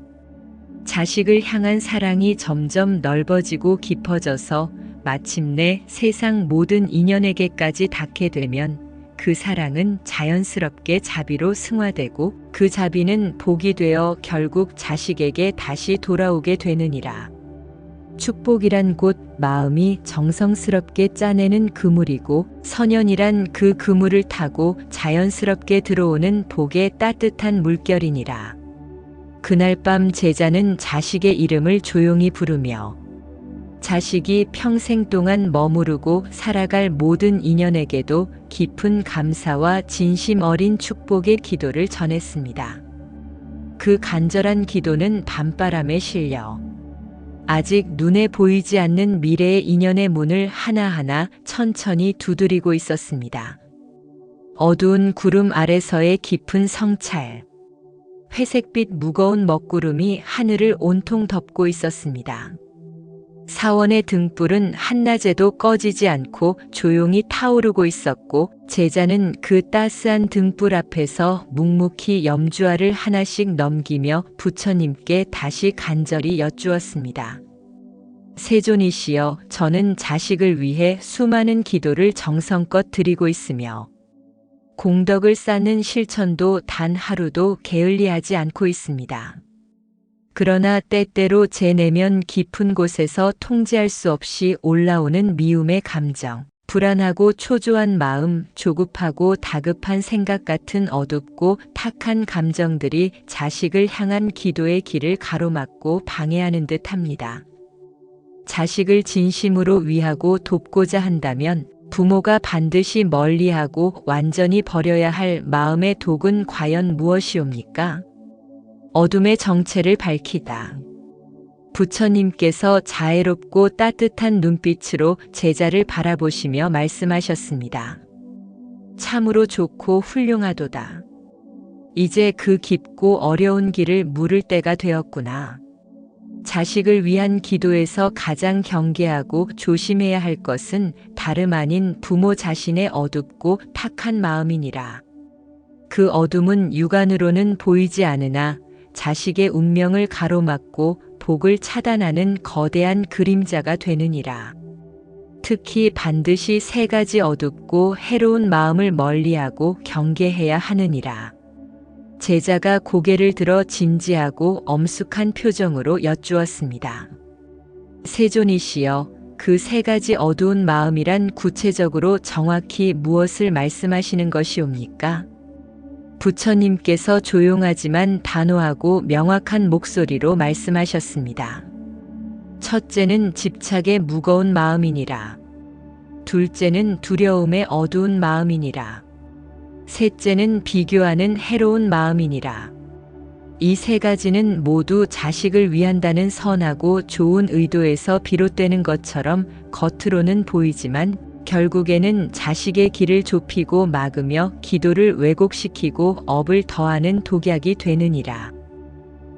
자식을 향한 사랑이 점점 넓어지고 깊어져서 마침내 세상 모든 인연에게까지 닿게 되면 그 사랑은 자연스럽게 자비로 승화되고 그 자비는 복이 되어 결국 자식에게 다시 돌아오게 되느니라. 축복이란 곧 마음이 정성스럽게 짜내는 그물이고 선연이란 그 그물을 타고 자연스럽게 들어오는 복의 따뜻한 물결이니라. 그날 밤 제자는 자식의 이름을 조용히 부르며 자식이 평생 동안 머무르고 살아갈 모든 인연에게도 깊은 감사와 진심 어린 축복의 기도를 전했습니다. 그 간절한 기도는 밤바람에 실려 아직 눈에 보이지 않는 미래의 인연의 문을 하나하나 천천히 두드리고 있었습니다. 어두운 구름 아래서의 깊은 성찰. 회색빛 무거운 먹구름이 하늘을 온통 덮고 있었습니다. 사원의 등불은 한낮에도 꺼지지 않고 조용히 타오르고 있었고 제자는 그 따스한 등불 앞에서 묵묵히 염주알을 하나씩 넘기며 부처님께 다시 간절히 여쭈었습니다. 세존이시여, 저는 자식을 위해 수많은 기도를 정성껏 드리고 있으며 공덕을 쌓는 실천도 단 하루도 게을리하지 않고 있습니다. 그러나 때때로 제 내면 깊은 곳에서 통제할 수 없이 올라오는 미움의 감정, 불안하고 초조한 마음, 조급하고 다급한 생각 같은 어둡고 탁한 감정들이 자식을 향한 기도의 길을 가로막고 방해하는 듯 합니다. 자식을 진심으로 위하고 돕고자 한다면 부모가 반드시 멀리하고 완전히 버려야 할 마음의 독은 과연 무엇이옵니까? 어둠의 정체를 밝히다. 부처님께서 자애롭고 따뜻한 눈빛으로 제자를 바라보시며 말씀하셨습니다. 참으로 좋고 훌륭하도다. 이제 그 깊고 어려운 길을 물을 때가 되었구나. 자식을 위한 기도에서 가장 경계하고 조심해야 할 것은 다름 아닌 부모 자신의 어둡고 탁한 마음이니라. 그 어둠은 육안으로는 보이지 않으나 자식의 운명을 가로막고 복을 차단하는 거대한 그림자가 되느니라. 특히 반드시 세 가지 어둡고 해로운 마음을 멀리하고 경계해야 하느니라. 제자가 고개를 들어 진지하고 엄숙한 표정으로 여쭈었습니다. 세존이시여, 그 세 가지 어두운 마음이란 구체적으로 정확히 무엇을 말씀하시는 것이옵니까? 부처님께서 조용하지만 단호하고 명확한 목소리로 말씀하셨습니다. 첫째는 집착의 무거운 마음이니라. 둘째는 두려움의 어두운 마음이니라. 셋째는 비교하는 해로운 마음이니라. 이 세 가지는 모두 자식을 위한다는 선하고 좋은 의도에서 비롯되는 것처럼 겉으로는 보이지만 결국에는 자식의 길을 좁히고 막으며 기도를 왜곡시키고 업을 더하는 독약이 되느니라.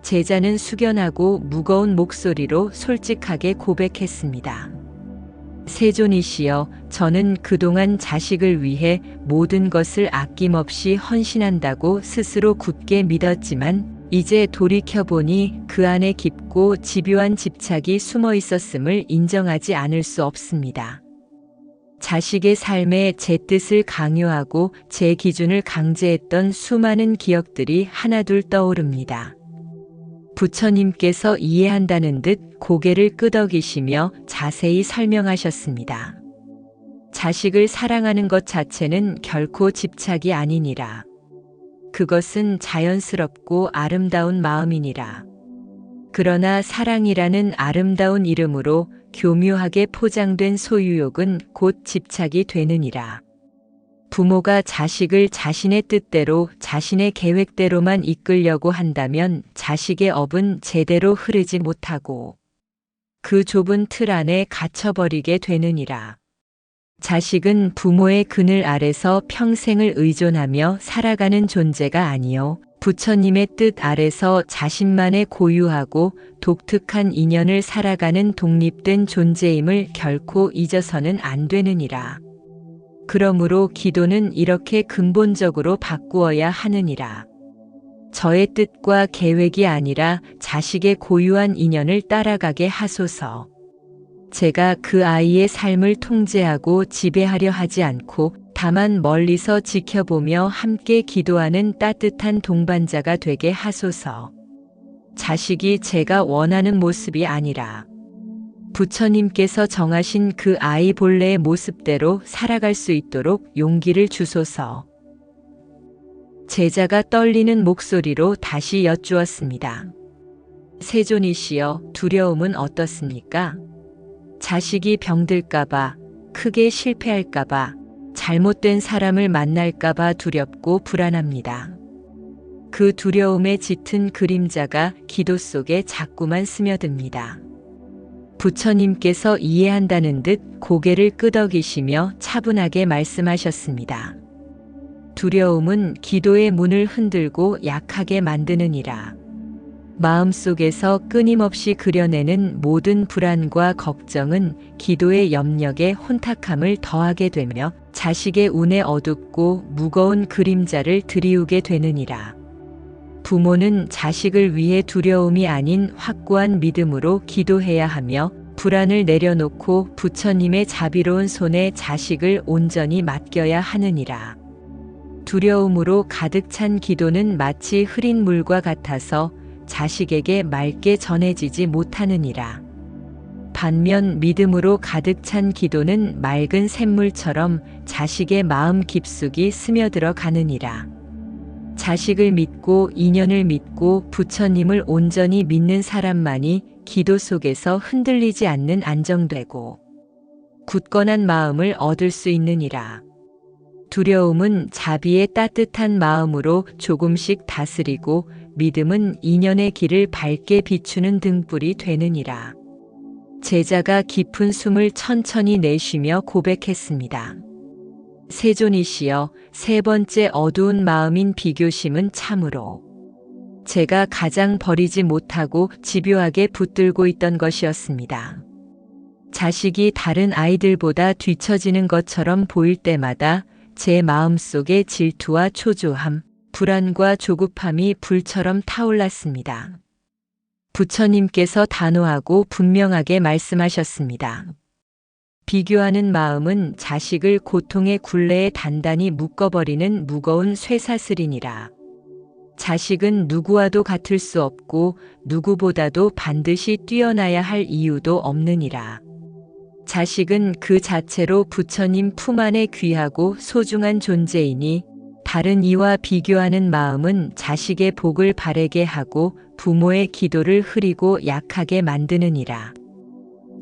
제자는 숙연하고 무거운 목소리로 솔직하게 고백했습니다. 세존이시여, 저는 그동안 자식을 위해 모든 것을 아낌없이 헌신한다고 스스로 굳게 믿었지만 이제 돌이켜보니 그 안에 깊고 집요한 집착이 숨어 있었음을 인정하지 않을 수 없습니다. 자식의 삶에 제 뜻을 강요하고 제 기준을 강제했던 수많은 기억들이 하나둘 떠오릅니다. 부처님께서 이해한다는 듯 고개를 끄덕이시며 자세히 설명하셨습니다. 자식을 사랑하는 것 자체는 결코 집착이 아니니라. 그것은 자연스럽고 아름다운 마음이니라. 그러나 사랑이라는 아름다운 이름으로 교묘하게 포장된 소유욕은 곧 집착이 되느니라. 부모가 자식을 자신의 뜻대로 자신의 계획대로만 이끌려고 한다면 자식의 업은 제대로 흐르지 못하고 그 좁은 틀 안에 갇혀버리게 되느니라. 자식은 부모의 그늘 아래서 평생을 의존하며 살아가는 존재가 아니요 부처님의 뜻 아래서 자신만의 고유하고 독특한 인연을 살아가는 독립된 존재임을 결코 잊어서는 안 되느니라. 그러므로 기도는 이렇게 근본적으로 바꾸어야 하느니라. 저의 뜻과 계획이 아니라 자식의 고유한 인연을 따라가게 하소서. 제가 그 아이의 삶을 통제하고 지배하려 하지 않고 다만 멀리서 지켜보며 함께 기도하는 따뜻한 동반자가 되게 하소서. 자식이 제가 원하는 모습이 아니라 부처님께서 정하신 그 아이 본래의 모습대로 살아갈 수 있도록 용기를 주소서. 제자가 떨리는 목소리로 다시 여쭈었습니다. 세존이시여, 두려움은 어떻습니까? 자식이 병들까봐, 크게 실패할까봐, 잘못된 사람을 만날까봐 두렵고 불안합니다. 그 두려움에 짙은 그림자가 기도 속에 자꾸만 스며듭니다. 부처님께서 이해한다는 듯 고개를 끄덕이시며 차분하게 말씀하셨습니다. 두려움은 기도의 문을 흔들고 약하게 만드느니라. 마음속에서 끊임없이 그려내는 모든 불안과 걱정은 기도의 염력에 혼탁함을 더하게 되며 자식의 운에 어둡고 무거운 그림자를 들이우게 되느니라. 부모는 자식을 위해 두려움이 아닌 확고한 믿음으로 기도해야 하며 불안을 내려놓고 부처님의 자비로운 손에 자식을 온전히 맡겨야 하느니라. 두려움으로 가득 찬 기도는 마치 흐린 물과 같아서 자식에게 맑게 전해지지 못하느니라. 반면 믿음으로 가득 찬 기도는 맑은 샘물처럼 자식의 마음 깊숙이 스며들어 가느니라. 자식을 믿고 인연을 믿고 부처님을 온전히 믿는 사람만이 기도 속에서 흔들리지 않는 안정되고 굳건한 마음을 얻을 수 있느니라. 두려움은 자비의 따뜻한 마음으로 조금씩 다스리고 믿음은 인연의 길을 밝게 비추는 등불이 되느니라. 제자가 깊은 숨을 천천히 내쉬며 고백했습니다. 세존이시여, 세 번째 어두운 마음인 비교심은 참으로 제가 가장 버리지 못하고 집요하게 붙들고 있던 것이었습니다. 자식이 다른 아이들보다 뒤처지는 것처럼 보일 때마다 제 마음속에 질투와 초조함, 불안과 조급함이 불처럼 타올랐습니다. 부처님께서 단호하고 분명하게 말씀하셨습니다. 비교하는 마음은 자식을 고통의 굴레에 단단히 묶어버리는 무거운 쇠사슬이니라. 자식은 누구와도 같을 수 없고 누구보다도 반드시 뛰어나야 할 이유도 없느니라. 자식은 그 자체로 부처님 품 안에 귀하고 소중한 존재이니 다른 이와 비교하는 마음은 자식의 복을 바래게 하고 부모의 기도를 흐리고 약하게 만드느니라.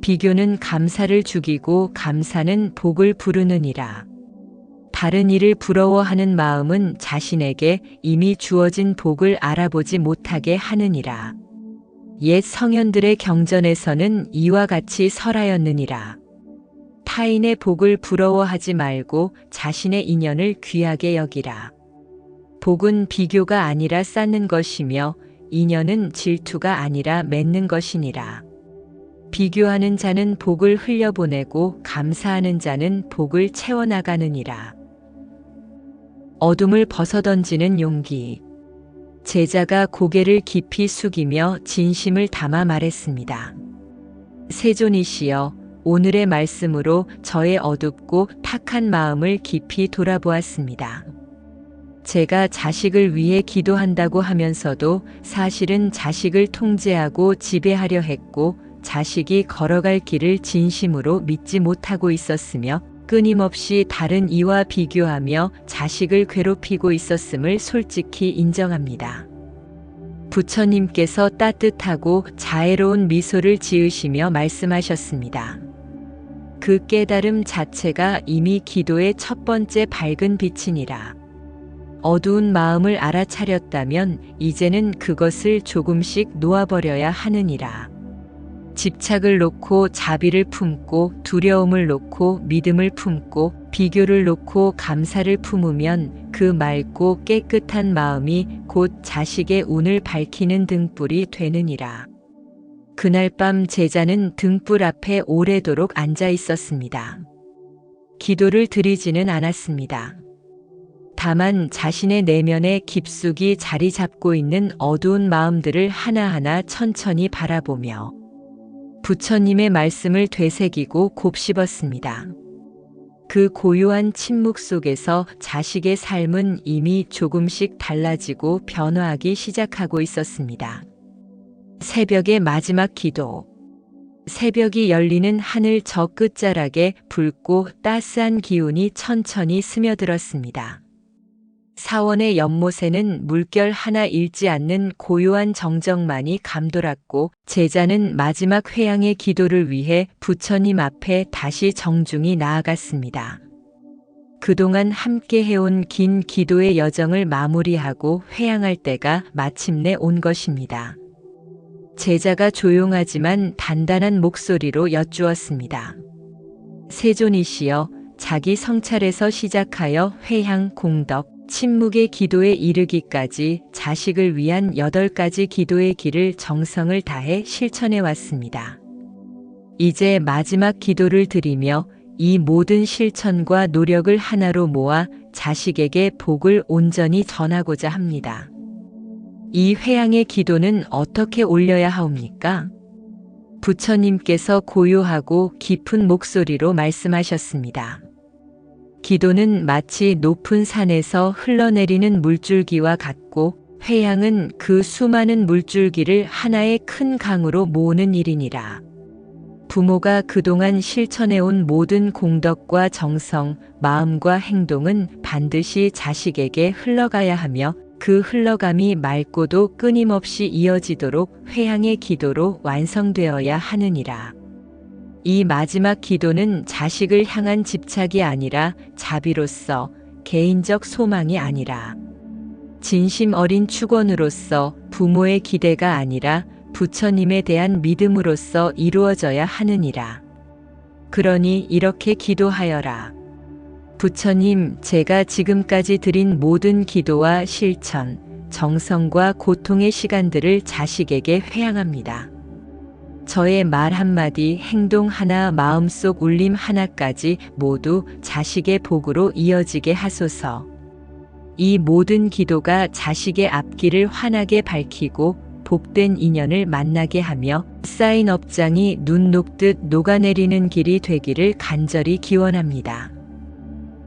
비교는 감사를 죽이고 감사는 복을 부르느니라. 다른 이를 부러워하는 마음은 자신에게 이미 주어진 복을 알아보지 못하게 하느니라. 옛 성현들의 경전에서는 이와 같이 설하였느니라. 타인의 복을 부러워하지 말고 자신의 인연을 귀하게 여기라. 복은 비교가 아니라 쌓는 것이며 인연은 질투가 아니라 맺는 것이니라. 비교하는 자는 복을 흘려보내고 감사하는 자는 복을 채워나가느니라. 어둠을 벗어던지는 용기. 제자가 고개를 깊이 숙이며 진심을 담아 말했습니다. 세존이시여, 오늘의 말씀으로 저의 어둡고 탁한 마음을 깊이 돌아보았습니다. 제가 자식을 위해 기도한다고 하면서도 사실은 자식을 통제하고 지배하려 했고 자식이 걸어갈 길을 진심으로 믿지 못하고 있었으며 끊임없이 다른 이와 비교하며 자식을 괴롭히고 있었음을 솔직히 인정합니다. 부처님께서 따뜻하고 자애로운 미소를 지으시며 말씀하셨습니다. 그 깨달음 자체가 이미 기도의 첫 번째 밝은 빛이니라. 어두운 마음을 알아차렸다면 이제는 그것을 조금씩 놓아버려야 하느니라. 집착을 놓고 자비를 품고 두려움을 놓고 믿음을 품고 비교를 놓고 감사를 품으면 그 맑고 깨끗한 마음이 곧 자식의 운을 밝히는 등불이 되느니라. 그날 밤 제자는 등불 앞에 오래도록 앉아 있었습니다. 기도를 드리지는 않았습니다. 다만 자신의 내면에 깊숙이 자리 잡고 있는 어두운 마음들을 하나하나 천천히 바라보며 부처님의 말씀을 되새기고 곱씹었습니다. 그 고요한 침묵 속에서 자식의 삶은 이미 조금씩 달라지고 변화하기 시작하고 있었습니다. 새벽의 마지막 기도. 새벽이 열리는 하늘 저 끝자락에 붉고 따스한 기운이 천천히 스며들었습니다. 사원의 연못에는 물결 하나 잃지 않는 고요한 정적만이 감돌았고 제자는 마지막 회향의 기도를 위해 부처님 앞에 다시 정중히 나아갔습니다. 그동안 함께 해온 긴 기도의 여정을 마무리하고 회향할 때가 마침내 온 것입니다. 제자가 조용하지만 단단한 목소리로 여쭈었습니다. 세존이시여, 자기 성찰에서 시작하여 회향, 공덕, 침묵의 기도에 이르기까지 자식을 위한 8가지 기도의 길을 정성을 다해 실천해 왔습니다. 이제 마지막 기도를 드리며 이 모든 실천과 노력을 하나로 모아 자식에게 복을 온전히 전하고자 합니다. 이 회향의 기도는 어떻게 올려야 하옵니까? 부처님께서 고요하고 깊은 목소리로 말씀하셨습니다. 기도는 마치 높은 산에서 흘러내리는 물줄기와 같고 회향은 그 수많은 물줄기를 하나의 큰 강으로 모으는 일이니라. 부모가 그동안 실천해온 모든 공덕과 정성, 마음과 행동은 반드시 자식에게 흘러가야 하며 그 흘러감이 맑고도 끊임없이 이어지도록 회향의 기도로 완성되어야 하느니라. 이 마지막 기도는 자식을 향한 집착이 아니라 자비로서, 개인적 소망이 아니라 진심 어린 축원으로서, 부모의 기대가 아니라 부처님에 대한 믿음으로서 이루어져야 하느니라. 그러니 이렇게 기도하여라. 부처님, 제가 지금까지 드린 모든 기도와 실천, 정성과 고통의 시간들을 자식에게 회향합니다. 저의 말 한마디, 행동 하나, 마음속 울림 하나까지 모두 자식의 복으로 이어지게 하소서. 이 모든 기도가 자식의 앞길을 환하게 밝히고 복된 인연을 만나게 하며 쌓인 업장이 눈 녹듯 녹아내리는 길이 되기를 간절히 기원합니다.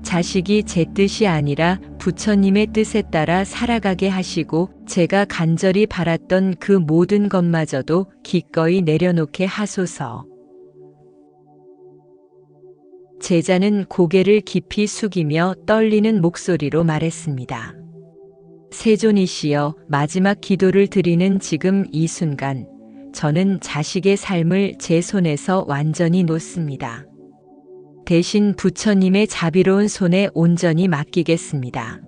자식이 제 뜻이 아니라 부처님의 뜻에 따라 살아가게 하시고 제가 간절히 바랐던 그 모든 것마저도 기꺼이 내려놓게 하소서. 제자는 고개를 깊이 숙이며 떨리는 목소리로 말했습니다. 세존이시여, 마지막 기도를 드리는 지금 이 순간, 저는 자식의 삶을 제 손에서 완전히 놓습니다. 대신 부처님의 자비로운 손에 온전히 맡기겠습니다.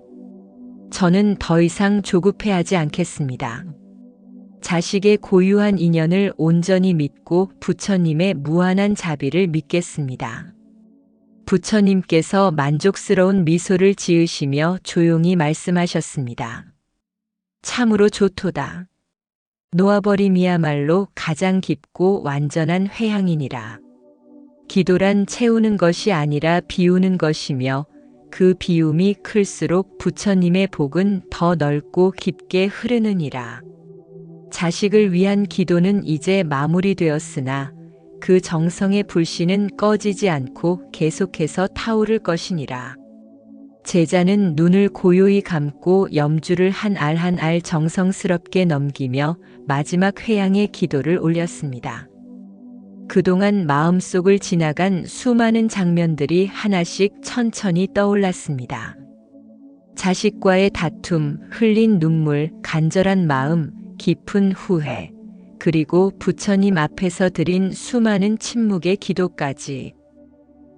저는 더 이상 조급해하지 않겠습니다. 자식의 고유한 인연을 온전히 믿고 부처님의 무한한 자비를 믿겠습니다. 부처님께서 만족스러운 미소를 지으시며 조용히 말씀하셨습니다. 참으로 좋도다. 놓아버림이야말로 가장 깊고 완전한 회향이니라. 기도란 채우는 것이 아니라 비우는 것이며 그 비움이 클수록 부처님의 복은 더 넓고 깊게 흐르느니라. 자식을 위한 기도는 이제 마무리되었으나 그 정성의 불씨는 꺼지지 않고 계속해서 타오를 것이니라. 제자는 눈을 고요히 감고 염주를 한 알 한 알 정성스럽게 넘기며 마지막 회향의 기도를 올렸습니다. 그동안 마음속을 지나간 수많은 장면들이 하나씩 천천히 떠올랐습니다. 자식과의 다툼, 흘린 눈물, 간절한 마음, 깊은 후회, 그리고 부처님 앞에서 드린 수많은 침묵의 기도까지.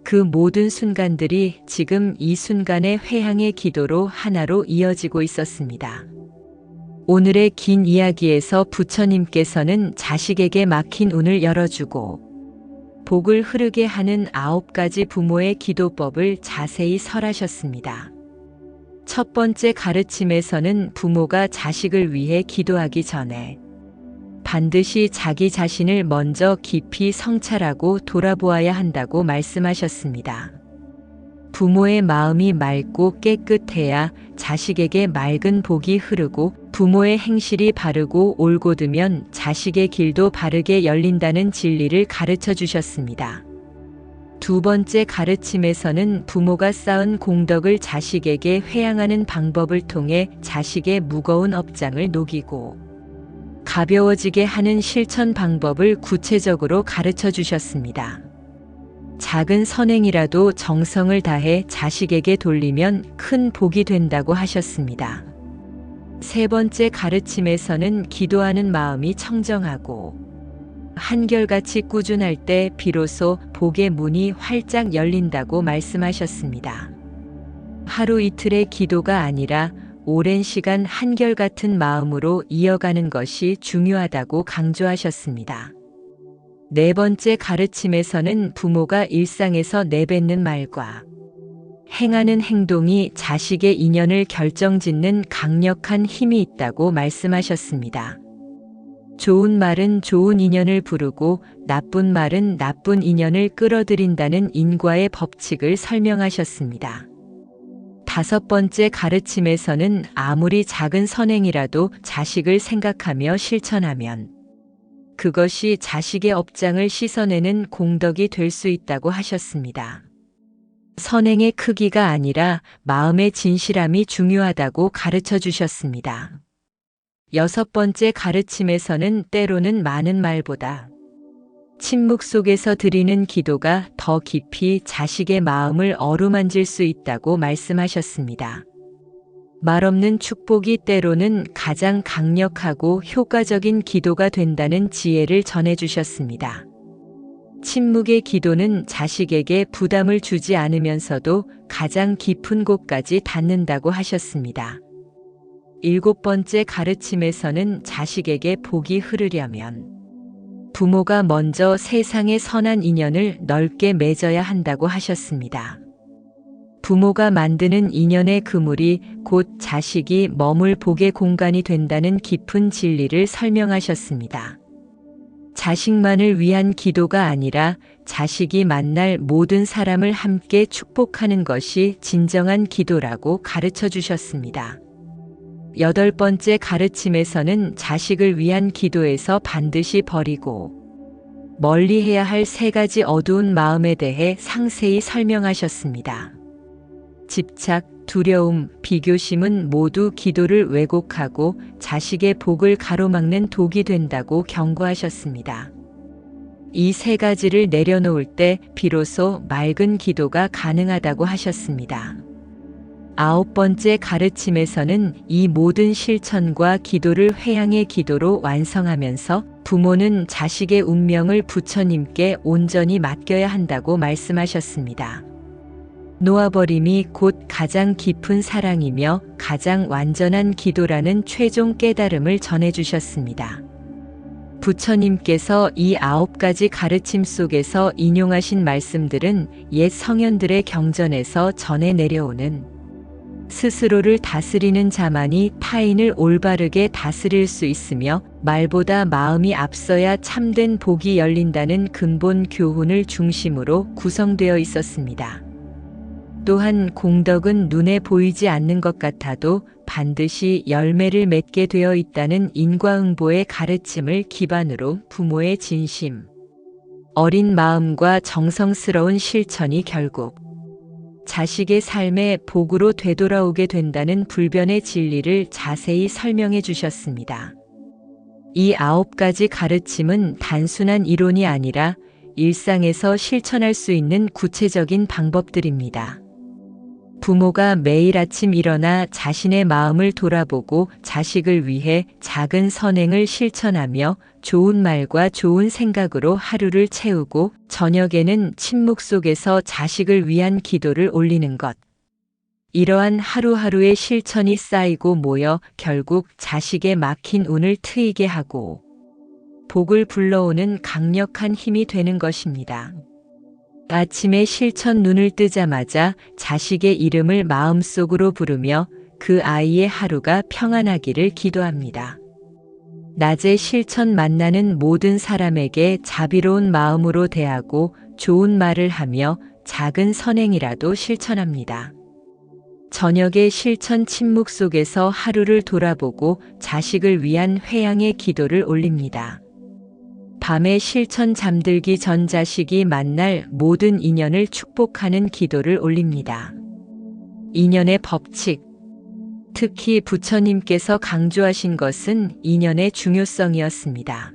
그 모든 순간들이 지금 이 순간의 회향의 기도로 하나로 이어지고 있었습니다. 오늘의 긴 이야기에서 부처님께서는 자식에게 막힌 운을 열어주고 복을 흐르게 하는 9가지 부모의 기도법을 자세히 설하셨습니다. 첫 번째 가르침에서는 부모가 자식을 위해 기도하기 전에 반드시 자기 자신을 먼저 깊이 성찰하고 돌아보아야 한다고 말씀하셨습니다. 부모의 마음이 맑고 깨끗해야 자식에게 맑은 복이 흐르고 부모의 행실이 바르고 올곧으면 자식의 길도 바르게 열린다는 진리를 가르쳐 주셨습니다. 두 번째 가르침에서는 부모가 쌓은 공덕을 자식에게 회양하는 방법을 통해 자식의 무거운 업장을 녹이고 가벼워지게 하는 실천 방법을 구체적으로 가르쳐 주셨습니다. 작은 선행이라도 정성을 다해 자식에게 돌리면 큰 복이 된다고 하셨습니다. 세 번째 가르침에서는 기도하는 마음이 청정하고 한결같이 꾸준할 때 비로소 복의 문이 활짝 열린다고 말씀하셨습니다. 하루 이틀의 기도가 아니라 오랜 시간 한결같은 마음으로 이어가는 것이 중요하다고 강조하셨습니다. 네 번째 가르침에서는 부모가 일상에서 내뱉는 말과 행하는 행동이 자식의 인연을 결정짓는 강력한 힘이 있다고 말씀하셨습니다. 좋은 말은 좋은 인연을 부르고 나쁜 말은 나쁜 인연을 끌어들인다는 인과의 법칙을 설명하셨습니다. 다섯 번째 가르침에서는 아무리 작은 선행이라도 자식을 생각하며 실천하면 그것이 자식의 업장을 씻어내는 공덕이 될 수 있다고 하셨습니다. 선행의 크기가 아니라 마음의 진실함이 중요하다고 가르쳐 주셨습니다. 여섯 번째 가르침에서는 때로는 많은 말보다 침묵 속에서 드리는 기도가 더 깊이 자식의 마음을 어루만질 수 있다고 말씀하셨습니다. 말없는 축복이 때로는 가장 강력하고 효과적인 기도가 된다는 지혜를 전해주셨습니다. 침묵의 기도는 자식에게 부담을 주지 않으면서도 가장 깊은 곳까지 닿는다고 하셨습니다. 일곱 번째 가르침에서는 자식에게 복이 흐르려면 부모가 먼저 세상의 선한 인연을 넓게 맺어야 한다고 하셨습니다. 부모가 만드는 인연의 그물이 곧 자식이 머물 복의 공간이 된다는 깊은 진리를 설명하셨습니다. 자식만을 위한 기도가 아니라 자식이 만날 모든 사람을 함께 축복하는 것이 진정한 기도라고 가르쳐 주셨습니다. 여덟 번째 가르침에서는 자식을 위한 기도에서 반드시 버리고 멀리해야 할 세 가지 어두운 마음에 대해 상세히 설명하셨습니다. 집착, 두려움, 비교심은 모두 기도를 왜곡하고 자식의 복을 가로막는 독이 된다고 경고하셨습니다. 이 세 가지를 내려놓을 때 비로소 맑은 기도가 가능하다고 하셨습니다. 아홉 번째 가르침에서는 이 모든 실천과 기도를 회양의 기도로 완성하면서 부모는 자식의 운명을 부처님께 온전히 맡겨야 한다고 말씀하셨습니다. 놓아버림이 곧 가장 깊은 사랑이며 가장 완전한 기도라는 최종 깨달음을 전해주셨습니다. 부처님께서 이 9가지 가르침 속에서 인용하신 말씀들은 옛 성현들의 경전에서 전해 내려오는 스스로를 다스리는 자만이 타인을 올바르게 다스릴 수 있으며 말보다 마음이 앞서야 참된 복이 열린다는 근본 교훈을 중심으로 구성되어 있었습니다. 또한 공덕은 눈에 보이지 않는 것 같아도 반드시 열매를 맺게 되어 있다는 인과응보의 가르침을 기반으로 부모의 진심, 어린 마음과 정성스러운 실천이 결국 자식의 삶의 복으로 되돌아오게 된다는 불변의 진리를 자세히 설명해 주셨습니다. 이 9가지 가르침은 단순한 이론이 아니라 일상에서 실천할 수 있는 구체적인 방법들입니다. 부모가 매일 아침 일어나 자신의 마음을 돌아보고 자식을 위해 작은 선행을 실천하며 좋은 말과 좋은 생각으로 하루를 채우고 저녁에는 침묵 속에서 자식을 위한 기도를 올리는 것. 이러한 하루하루의 실천이 쌓이고 모여 결국 자식의 막힌 운을 트이게 하고 복을 불러오는 강력한 힘이 되는 것입니다. 아침에 실천 눈을 뜨자마자 자식의 이름을 마음속으로 부르며 그 아이의 하루가 평안하기를 기도합니다. 낮에 실천 만나는 모든 사람에게 자비로운 마음으로 대하고 좋은 말을 하며 작은 선행이라도 실천합니다. 저녁의 실천 침묵 속에서 하루를 돌아보고 자식을 위한 회양의 기도를 올립니다. 밤에 실천 잠들기 전 자식이 만날 모든 인연을 축복하는 기도를 올립니다. 인연의 법칙. 특히 부처님께서 강조하신 것은 인연의 중요성이었습니다.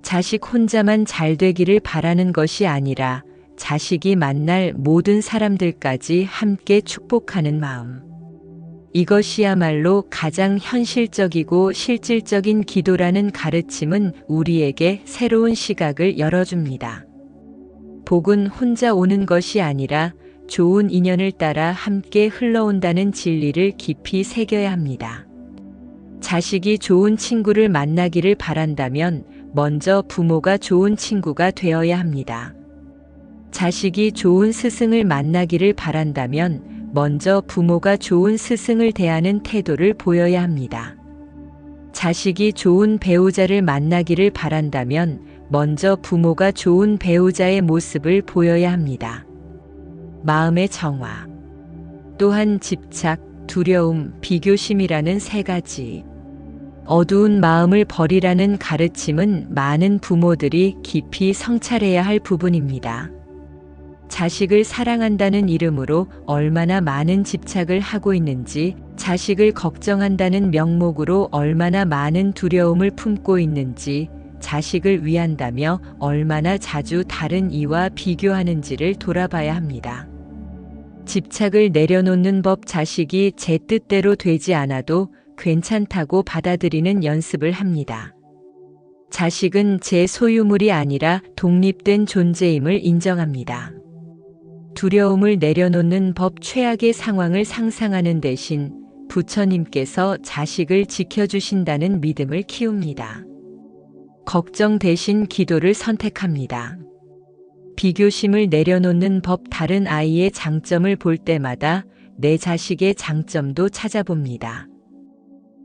자식 혼자만 잘 되기를 바라는 것이 아니라 자식이 만날 모든 사람들까지 함께 축복하는 마음. 이것이야말로 가장 현실적이고 실질적인 기도라는 가르침은 우리에게 새로운 시각을 열어줍니다. 복은 혼자 오는 것이 아니라 좋은 인연을 따라 함께 흘러온다는 진리를 깊이 새겨야 합니다. 자식이 좋은 친구를 만나기를 바란다면 먼저 부모가 좋은 친구가 되어야 합니다. 자식이 좋은 스승을 만나기를 바란다면 먼저 부모가 좋은 스승을 대하는 태도를 보여야 합니다. 자식이 좋은 배우자를 만나기를 바란다면 먼저 부모가 좋은 배우자의 모습을 보여야 합니다. 마음의 정화. 또한 집착, 두려움, 비교심이라는 세 가지. 어두운 마음을 버리라는 가르침은 많은 부모들이 깊이 성찰해야 할 부분입니다. 자식을 사랑한다는 이름으로 얼마나 많은 집착을 하고 있는지, 자식을 걱정한다는 명목으로 얼마나 많은 두려움을 품고 있는지, 자식을 위한다며 얼마나 자주 다른 이와 비교하는지를 돌아봐야 합니다. 집착을 내려놓는 법. 자식이 제 뜻대로 되지 않아도 괜찮다고 받아들이는 연습을 합니다. 자식은 제 소유물이 아니라 독립된 존재임을 인정합니다. 두려움을 내려놓는 법. 최악의 상황을 상상하는 대신 부처님께서 자식을 지켜주신다는 믿음을 키웁니다. 걱정 대신 기도를 선택합니다. 비교심을 내려놓는 법. 다른 아이의 장점을 볼 때마다 내 자식의 장점도 찾아봅니다.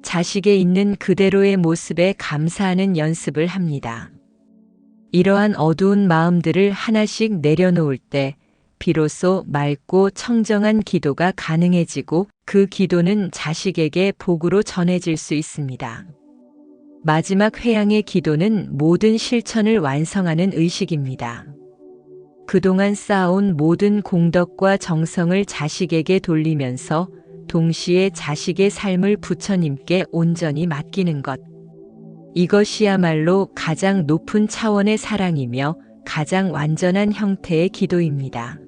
자식에 있는 그대로의 모습에 감사하는 연습을 합니다. 이러한 어두운 마음들을 하나씩 내려놓을 때 비로소 맑고 청정한 기도가 가능해지고 그 기도는 자식에게 복으로 전해질 수 있습니다. 마지막 회양의 기도는 모든 실천을 완성하는 의식입니다. 그동안 쌓아온 모든 공덕과 정성을 자식에게 돌리면서 동시에 자식의 삶을 부처님께 온전히 맡기는 것. 이것이야말로 가장 높은 차원의 사랑이며 가장 완전한 형태의 기도입니다.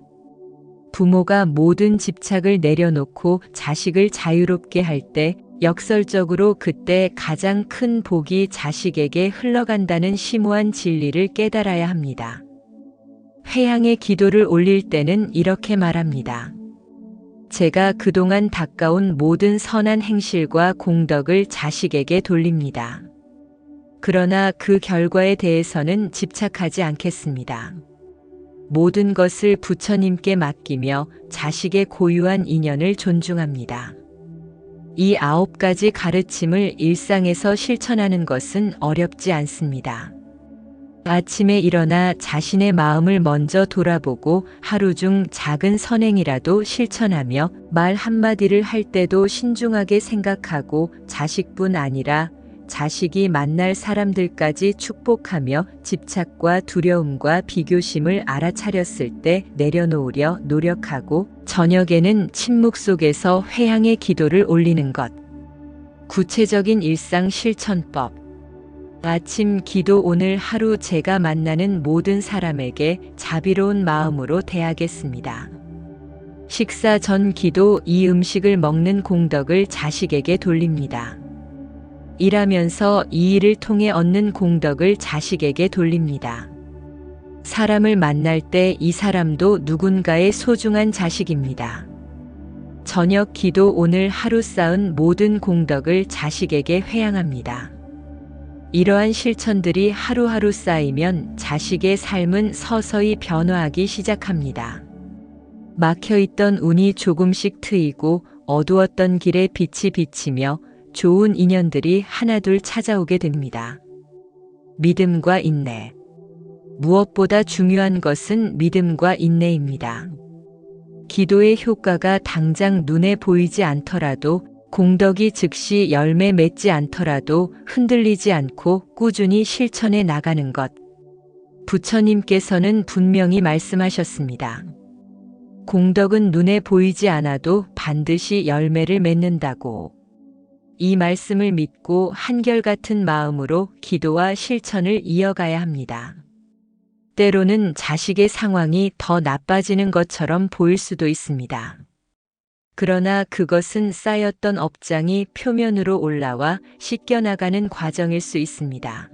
부모가 모든 집착을 내려놓고 자식을 자유롭게 할 때 역설적으로 그때 가장 큰 복이 자식에게 흘러간다는 심오한 진리를 깨달아야 합니다. 회양의 기도를 올릴 때는 이렇게 말합니다. 제가 그동안 닦아온 모든 선한 행실과 공덕을 자식에게 돌립니다. 그러나 그 결과에 대해서는 집착하지 않겠습니다. 모든 것을 부처님께 맡기며 자식의 고유한 인연을 존중합니다. 이 9가지 가르침을 일상에서 실천하는 것은 어렵지 않습니다. 아침에 일어나 자신의 마음을 먼저 돌아보고 하루 중 작은 선행이라도 실천하며 말 한마디를 할 때도 신중하게 생각하고 자식뿐 아니라 자식이 만날 사람들까지 축복하며 집착과 두려움과 비교심을 알아차렸을 때 내려놓으려 노력하고 저녁에는 침묵 속에서 회양의 기도를 올리는 것. 구체적인 일상 실천법. 아침 기도. 오늘 하루 제가 만나는 모든 사람에게 자비로운 마음으로 대하겠습니다. 식사 전 기도. 이 음식을 먹는 공덕을 자식에게 돌립니다. 일하면서 이 일을 통해 얻는 공덕을 자식에게 돌립니다. 사람을 만날 때 이 사람도 누군가의 소중한 자식입니다. 저녁 기도. 오늘 하루 쌓은 모든 공덕을 자식에게 회양합니다. 이러한 실천들이 하루하루 쌓이면 자식의 삶은 서서히 변화하기 시작합니다. 막혀있던 운이 조금씩 트이고 어두웠던 길에 빛이 비치며 좋은 인연들이 하나둘 찾아오게 됩니다. 믿음과 인내. 무엇보다 중요한 것은 믿음과 인내입니다. 기도의 효과가 당장 눈에 보이지 않더라도, 공덕이 즉시 열매 맺지 않더라도 흔들리지 않고 꾸준히 실천해 나가는 것. 부처님께서는 분명히 말씀하셨습니다. 공덕은 눈에 보이지 않아도 반드시 열매를 맺는다고. 이 말씀을 믿고 한결같은 마음으로 기도와 실천을 이어가야 합니다. 때로는 자식의 상황이 더 나빠지는 것처럼 보일 수도 있습니다. 그러나 그것은 쌓였던 업장이 표면으로 올라와 씻겨나가는 과정일 수 있습니다.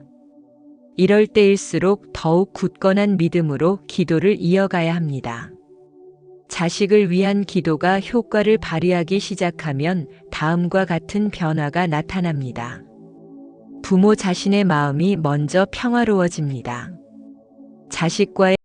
이럴 때일수록 더욱 굳건한 믿음으로 기도를 이어가야 합니다. 자식을 위한 기도가 효과를 발휘하기 시작하면 다음과 같은 변화가 나타납니다. 부모 자신의 마음이 먼저 평화로워집니다. 자식과의